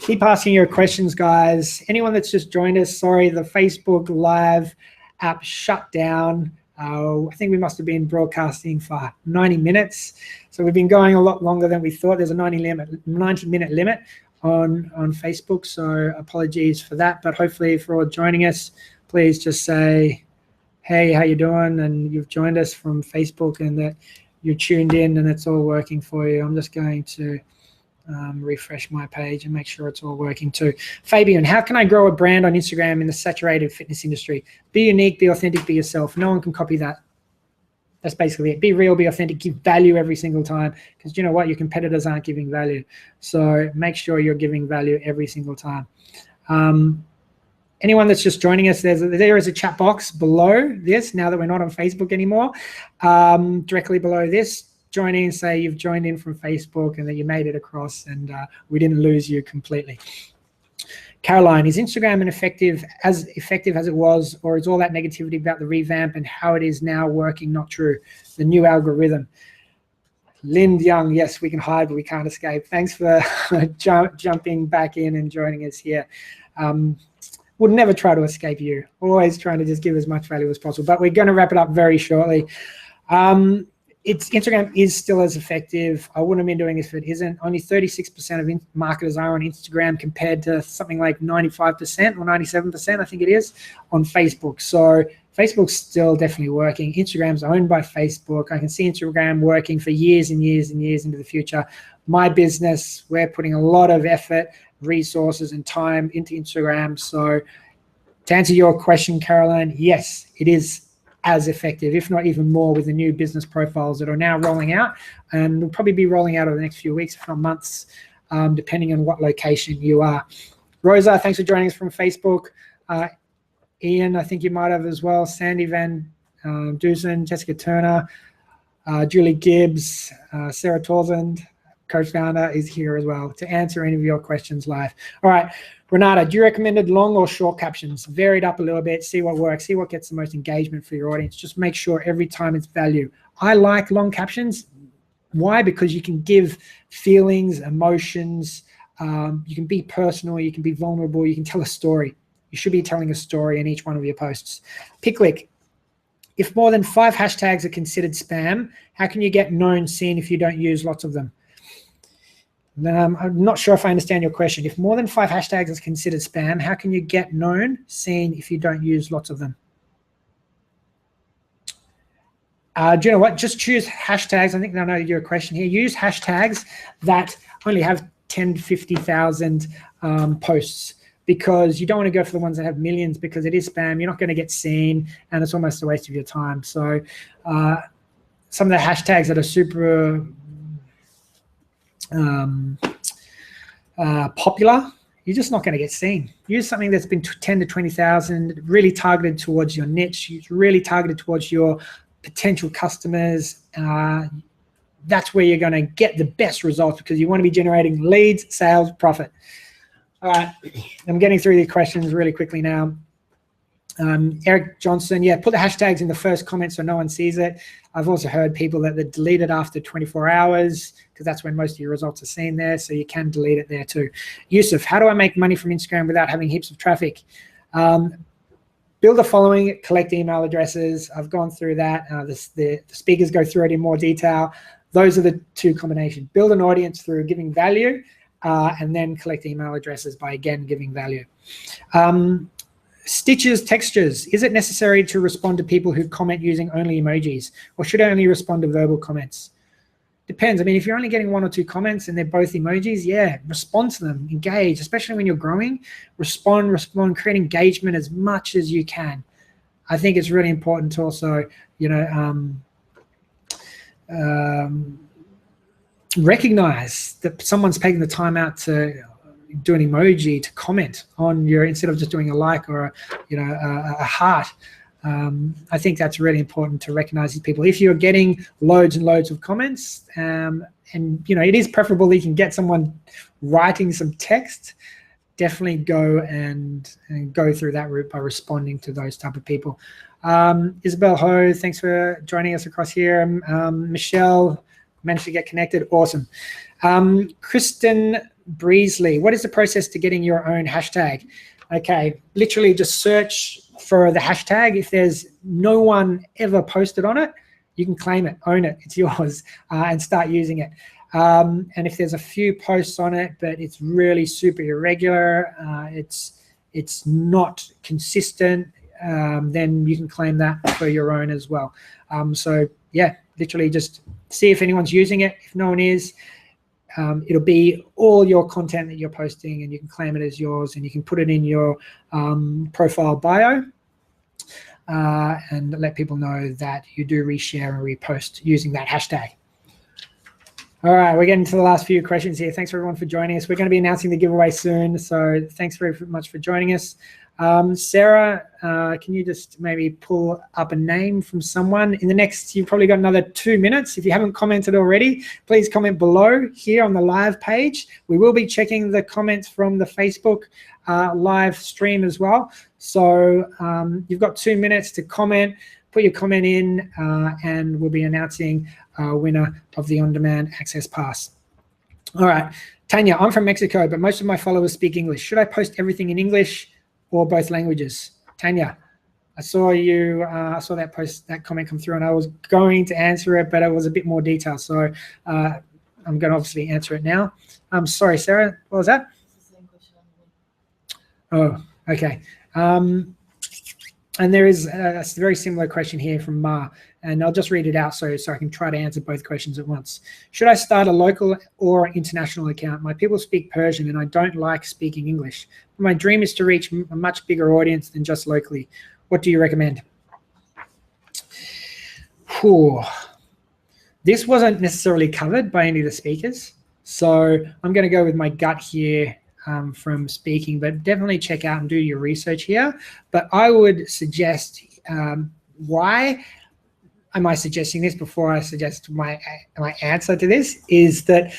Keep asking your questions, guys. Anyone that's just joined us, sorry, the Facebook Live app shut down. I think we must have been broadcasting for 90 minutes. So we've been going a lot longer than we thought. There's a 90-minute limit on Facebook. So apologies for that. But hopefully if you're all joining us, please just say, hey, how you doing? And you've joined us from Facebook and that you're tuned in and it's all working for you. I'm just going to refresh my page and make sure it's all working too. Fabian, how can I grow a brand on Instagram in the saturated fitness industry? Be unique, be authentic, be yourself. No one can copy that. That's basically it. Be real, be authentic, give value every single time, because you know what? Your competitors aren't giving value. So make sure you're giving value every single time. Anyone that's just joining us, there is a chat box below this, now that we're not on Facebook anymore. Directly below this, join in, say you've joined in from Facebook and that you made it across and we didn't lose you completely. Caroline, is Instagram as effective as it was, or is all that negativity about the revamp and how it is now working not true? The new algorithm. Lynn Young, yes, we can hide, but we can't escape. Thanks for jumping back in and joining us here. Would never try to escape you. Always trying to just give as much value as possible. But we're going to wrap it up very shortly. Instagram is still as effective. I wouldn't have been doing this if it isn't. Only 36% of marketers are on Instagram compared to something like 95% or 97%, I think it is, on Facebook. So Facebook's still definitely working. Instagram's owned by Facebook. I can see Instagram working for years and years and years into the future. My business, we're putting a lot of effort, resources, and time into Instagram. So to answer your question, Caroline, yes, it is as effective, if not even more, with the new business profiles that are now rolling out and will probably be rolling out over the next few weeks, if not months, depending on what location you are. Rosa, thanks for joining us from Facebook. Ian, I think you might have as well. Sandy Van Dusen, Jessica Turner, Julie Gibbs, Sarah Torsand, co-founder, is here as well to answer any of your questions live. All right, Renata, do you recommend long or short captions? Vary it up a little bit, see what works, see what gets the most engagement for your audience. Just make sure every time it's value. I like long captions. Why? Because you can give feelings, emotions. You can be personal, you can be vulnerable, you can tell a story. You should be telling a story in each one of your posts. Picklick, if more than 5 hashtags are considered spam, how can you get known, seen if you don't use lots of them? I'm not sure if I understand your question. If more than 5 hashtags is considered spam, how can you get known, seen if you don't use lots of them? Do you know what? Just choose hashtags. I think I know your question here. Use hashtags that only have 10 to 50,000 posts, because you don't want to go for the ones that have millions, because it is spam. You're not going to get seen, and it's almost a waste of your time. So some of the hashtags that are super popular, you're just not going to get seen. Use something that's been 10 to 20,000, really targeted towards your niche, really targeted towards your potential customers. That's where you're going to get the best results, because you want to be generating leads, sales, profit. All right, I'm getting through the questions really quickly now. Eric Johnson, yeah, put the hashtags in the first comment so no one sees it. I've also heard people that they delete it after 24 hours, because that's when most of your results are seen there, so you can delete it there too. Yusuf, how do I make money from Instagram without having heaps of traffic? Build a following, collect email addresses. I've gone through that. The speakers go through it in more detail. Those are the two combinations. Build an audience through giving value, and then collect email addresses by, again, giving value. Stitches, textures. Is it necessary to respond to people who comment using only emojis, or should I only respond to verbal comments? Depends. I mean, if you're only getting 1 or 2 comments and they're both emojis, yeah, respond to them, engage, especially when you're growing. Respond, create engagement as much as you can. I think it's really important to also, you know, recognize that someone's taking the time out to do an emoji, to comment on your, instead of just doing a like or a heart. I think that's really important to recognize these people. If you're getting loads and loads of comments, and you know, it is preferable that you can get someone writing some text, definitely go and go through that route by responding to those type of people. Isabel Ho, thanks for joining us across here. Michelle, managed to get connected, awesome. Kristen Breesley, what is the process to getting your own hashtag? Okay, literally just search for the hashtag. If there's no one ever posted on it, you can claim it, own it, it's yours, and start using it. And if there's a few posts on it, but it's really super irregular, it's not consistent, then you can claim that for your own as well. So yeah, literally just see if anyone's using it. If no one is, it'll be all your content that you're posting, and you can claim it as yours, and you can put it in your profile bio and let people know that you do reshare and repost using that hashtag. All right, we're getting to the last few questions here. Thanks everyone for joining us. We're going to be announcing the giveaway soon, so thanks very much for joining us. Sarah, can you just maybe pull up a name from someone? In the next, you've probably got another 2 minutes. If you haven't commented already, please comment below here on the live page. We will be checking the comments from the Facebook live stream as well. So you've got 2 minutes to comment. Put your comment in, and we'll be announcing a winner of the on-demand access pass. All right, Tanya, I'm from Mexico, but most of my followers speak English. Should I post everything in English or both languages? Tanya, I saw you, I saw that comment come through, and I was going to answer it, but it was a bit more detailed. So I'm going to obviously answer it now. I'm sorry, Sarah, what was that? It's the same question. Oh, okay. And there is a very similar question here from Ma, and I'll just read it out so I can try to answer both questions at once. Should I start a local or international account? My people speak Persian and I don't like speaking English. My dream is to reach a much bigger audience than just locally. What do you recommend? Whew. This wasn't necessarily covered by any of the speakers, so I'm going to go with my gut here. From speaking, but definitely check out and do your research here. But I would suggest, why am I suggesting this before I suggest my answer to this, is that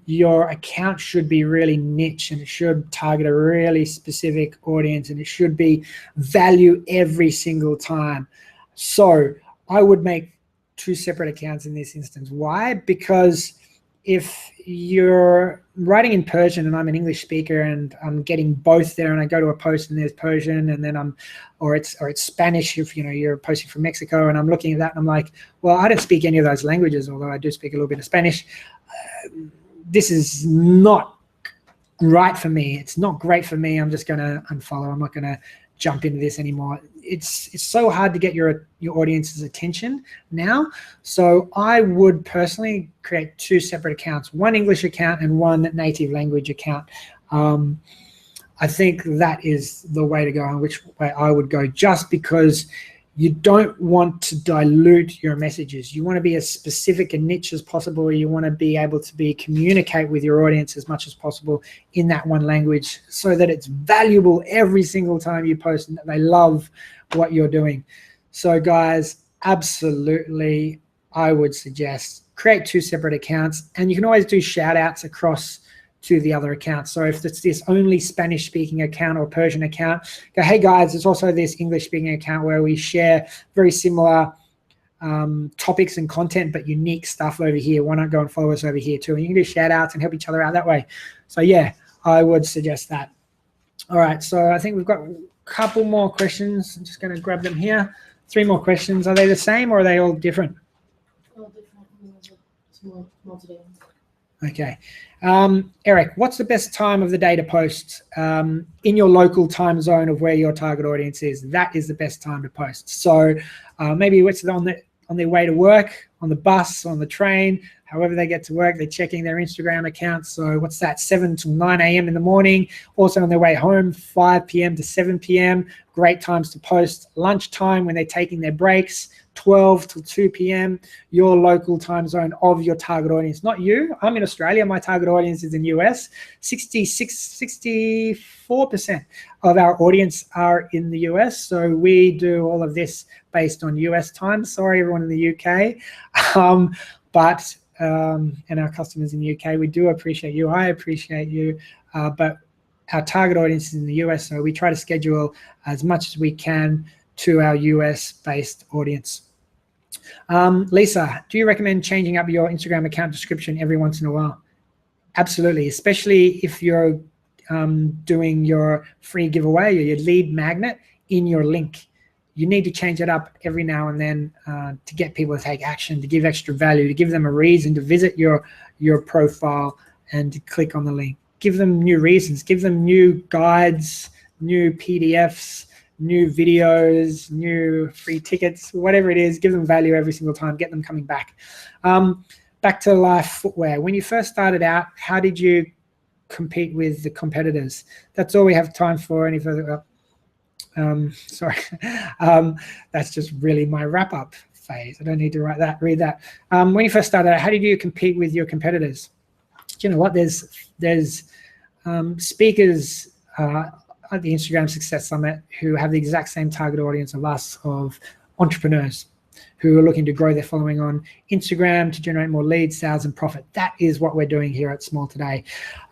your account should be really niche, and it should target a really specific audience, and it should be value every single time. So I would make 2 separate accounts in this instance. Why? Because if you're writing in Persian and I'm an English speaker and I'm getting both there, and I go to a post and there's Persian, and then or it's Spanish if you're posting from Mexico, and I'm looking at that and I'm like, well, I don't speak any of those languages, although I do speak a little bit of Spanish. This is not right for me. It's not great for me. I'm just going to unfollow. I'm not going to jump into this anymore. It's so hard to get your audience's attention now. So I would personally create 2 separate accounts, one English account and one native language account. I think that is the way to go, and which way I would go, just because you don't want to dilute your messages. You want to be as specific and niche as possible. You want to be able to communicate with your audience as much as possible in that one language, so that it's valuable every single time you post and that they love what you're doing. So guys, absolutely, I would suggest create 2 separate accounts, and you can always do shout outs across to the other accounts. So if it's this only Spanish speaking account or Persian account, go, hey guys, there's also this English speaking account where we share very similar topics and content, but unique stuff over here. Why not go and follow us over here too? And you can do shout outs and help each other out that way. So yeah, I would suggest that. All right, so I think we've got a couple more questions. I'm just going to grab them here. 3 more questions. Are they the same or are they all different? All different. More today. Okay. Eric, what's the best time of the day to post in your local time zone of where your target audience is? That is the best time to post. So maybe it's on their way to work, on the bus, on the train, however they get to work, they're checking their Instagram accounts. So what's that, 7 to 9 a.m. in the morning, also on their way home, 5 p.m. to 7 p.m. Great times to post. Lunchtime when they're taking their breaks, 12 till 2 p.m., your local time zone of your target audience, not you. I'm in Australia. My target audience is in the US. 64% of our audience are in the US. So we do all of this based on US time. Sorry, everyone in the UK. And our customers in the UK, we do appreciate you. I appreciate you. But our target audience is in the US. So we try to schedule as much as we can to our US-based audience. Lisa, do you recommend changing up your Instagram account description every once in a while? Absolutely, especially if you're doing your free giveaway or your lead magnet in your link. You need to change it up every now and then to get people to take action, to give extra value, to give them a reason to visit your profile and to click on the link. Give them new reasons, give them new guides, new PDFs, new videos, new free tickets, whatever it is, give them value every single time, get them coming back. back to Life Footwear. When you first started out, how did you compete with the competitors? That's all we have time for. Any further? Sorry, that's just really my wrap-up phase. I don't need to read that. When you first started out, how did you compete with your competitors? Do you know what? There's speakers at the Instagram Success Summit who have the exact same target audience of us, of entrepreneurs who are looking to grow their following on Instagram to generate more leads, sales, and profit. That is what we're doing here at Small Today.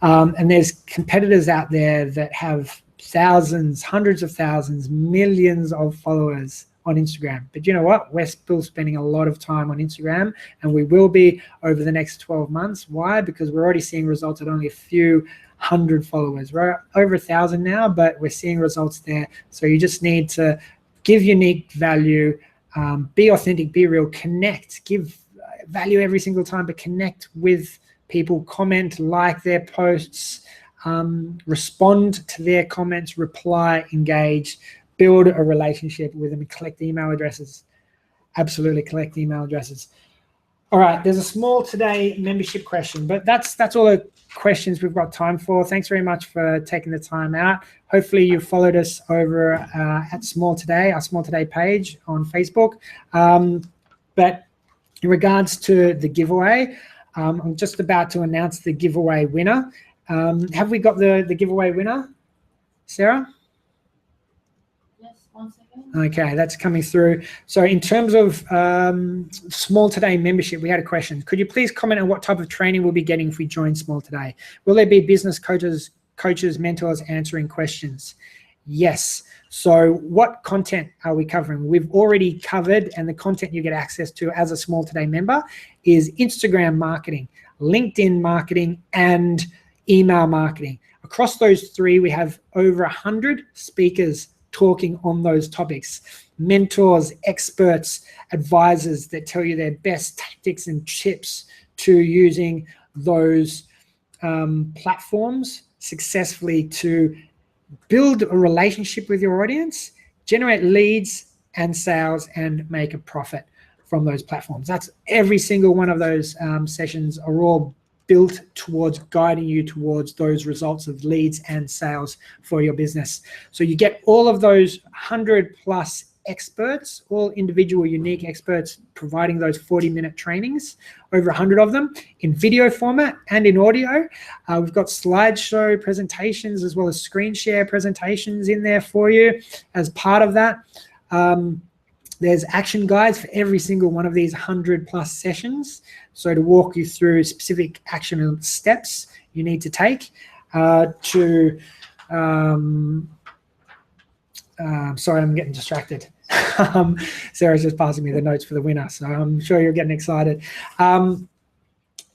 And there's competitors out there that have thousands, hundreds of thousands, millions of followers on Instagram. But you know what? We're still spending a lot of time on Instagram, and we will be over the next 12 months. Why? Because we're already seeing results at only a few hundred followers. We're over 1,000 now, but we're seeing results there. So you just need to give unique value, be authentic, be real, connect, give value every single time, but connect with people, comment, like their posts, respond to their comments, reply, engage, build a relationship with them, and collect email addresses. Absolutely collect email addresses. All right, there's a Small Today membership question, but that's all the questions we've got time for. Thanks very much for taking the time out. Hopefully you followed us over at Small Today, our Small Today page on Facebook. But in regards to the giveaway, I'm just about to announce the giveaway winner. Have we got the giveaway winner, Sarah? Yes, 1 second. Okay, that's coming through. So in terms of Small Today membership, we had a question. Could you please comment on what type of training we'll be getting if we join Small Today? Will there be business coaches, mentors answering questions? Yes. So what content are we covering? We've already covered, and the content you get access to as a Small Today member is Instagram marketing, LinkedIn marketing, and email marketing. Across those three, we have over 100 speakers talking on those topics, mentors, experts, advisors that tell you their best tactics and tips to using those platforms successfully to build a relationship with your audience, generate leads and sales, and make a profit from those platforms. That's every single one of those sessions are all built towards guiding you towards those results of leads and sales for your business. So you get all of those 100+ experts, all individual unique experts providing those 40-minute trainings, over 100 of them in video format and in audio. We've got slideshow presentations as well as screen share presentations in there for you as part of that. There's action guides for every single one of these 100+ sessions. So to walk you through specific action steps you need to take sorry, I'm getting distracted. Sarah's just passing me the notes for the winner, so I'm sure you're getting excited. So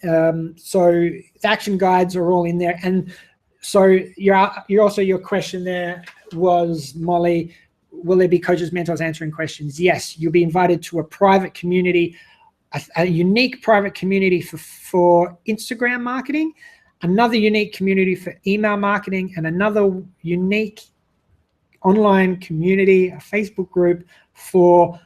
the action guides are all in there. And so your question there was, Molly, will there be coaches, mentors answering questions? Yes, you'll be invited to a private community, a unique private community for Instagram marketing, another unique community for email marketing, and another unique online community, a Facebook group for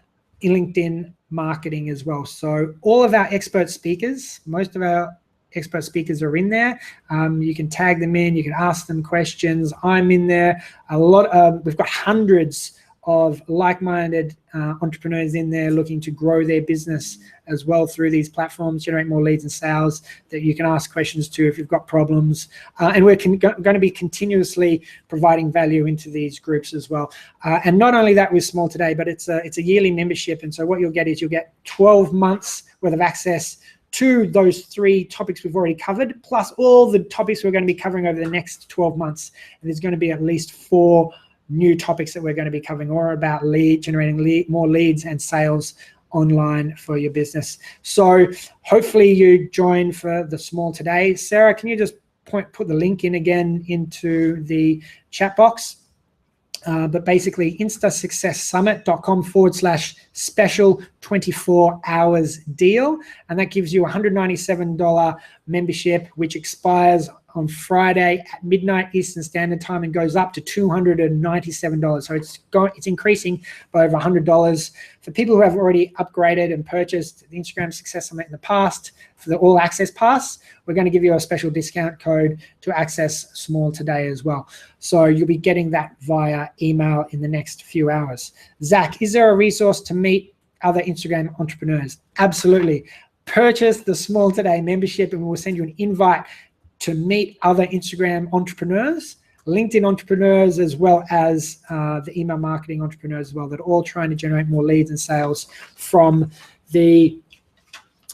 LinkedIn marketing as well. So all of our expert speakers, most of our expert speakers are in there. You can tag them in, you can ask them questions. I'm in there. We've got hundreds of like-minded entrepreneurs in there looking to grow their business as well through these platforms, generate more leads and sales that you can ask questions to if you've got problems. And we're going to be continuously providing value into these groups as well. And not only that with Small Today, but it's a yearly membership. And so what you'll get is you'll get 12 months worth of access to those 3 topics we've already covered, plus all the topics we're going to be covering over the next 12 months. And there's going to be at least 4 new topics that we're going to be covering, or about generating more leads and sales online for your business. So hopefully you join for the Small Today. Sarah, can you just put the link in again into the chat box? But basically instasuccesssummit.com/special 24 hours deal. And that gives you $197 membership, which expires on Friday at midnight Eastern Standard Time and goes up to $297. So it's increasing by over $100. For people who have already upgraded and purchased the Instagram Success Summit in the past, for the All Access Pass, we're going to give you a special discount code to access Small today as well. So you'll be getting that via email in the next few hours. Zach, is there a resource to meet other Instagram entrepreneurs? Absolutely. Purchase the Small Today membership and we'll send you an invite to meet other Instagram entrepreneurs, LinkedIn entrepreneurs, as well as the email marketing entrepreneurs as well, that are all trying to generate more leads and sales from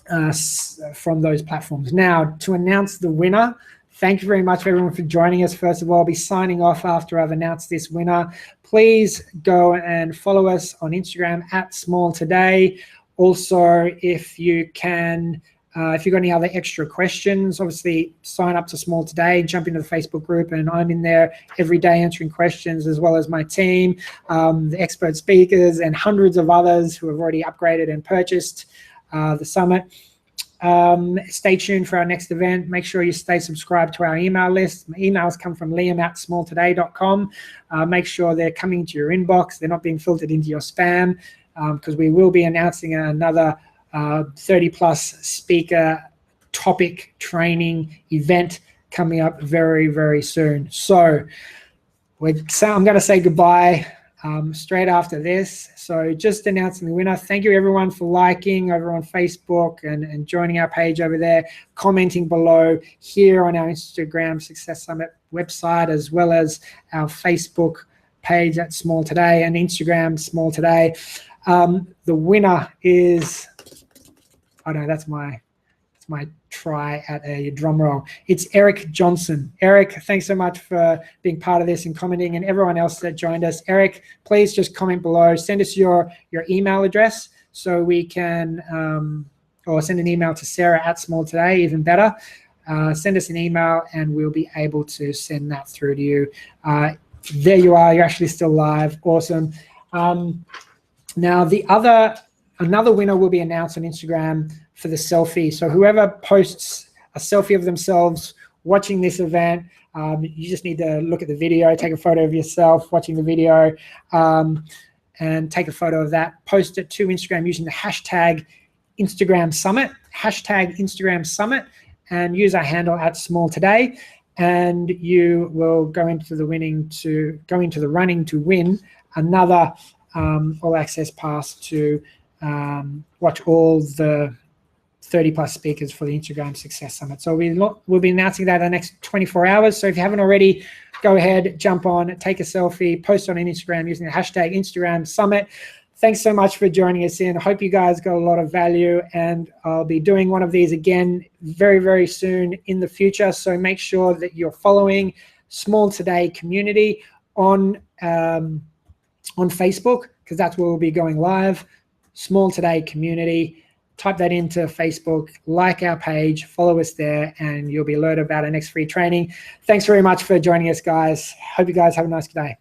those platforms. Now, to announce the winner, thank you very much everyone for joining us. First of all, I'll be signing off after I've announced this winner. Please go and follow us on Instagram at Small Today. Also, if you can, if you've got any other extra questions, obviously sign up to Small Today, jump into the Facebook group, and I'm in there every day answering questions, as well as my team, the expert speakers, and hundreds of others who have already upgraded and purchased the summit. Stay tuned for our next event. Make sure you stay subscribed to our email list. My emails come from liam@smalltoday.com. Make sure they're coming to your inbox. They're not being filtered into your spam, because we will be announcing another 30-plus speaker topic training event coming up very, very soon. So I'm going to say goodbye straight after this. So just announcing the winner. Thank you everyone for liking over on Facebook and joining our page over there, commenting below here on our Instagram Success Summit website, as well as our Facebook page at Small Today and Instagram Small Today. The winner is, oh no, that's my try at a drum roll. It's Eric Johnson. Eric, thanks so much for being part of this and commenting, and everyone else that joined us. Eric, please just comment below. Send us your email address so we can, or send an email to Sarah at Small Today, even better. Send us an email and we'll be able to send that through to you. There you are. You're actually still live. Awesome. Now, another winner will be announced on Instagram for the selfie. So whoever posts a selfie of themselves watching this event, you just need to look at the video, take a photo of yourself watching the video, and take a photo of that, post it to Instagram using the hashtag Instagram Summit, and use our handle at Small Today, and you will go into the running to win another All Access Pass to watch all the 30-plus speakers for the Instagram Success Summit. So we'll be announcing that in the next 24 hours. So if you haven't already, go ahead, jump on, take a selfie, post on Instagram using the hashtag Instagram Summit. Thanks so much for joining us in. I hope you guys got a lot of value, and I'll be doing one of these again very, very soon in the future. So make sure that you're following Small Today community on Facebook, because that's where we'll be going live. Small Today community. Type that into Facebook, like our page, follow us there, and you'll be alerted about our next free training. Thanks very much for joining us, guys. Hope you guys have a nice day.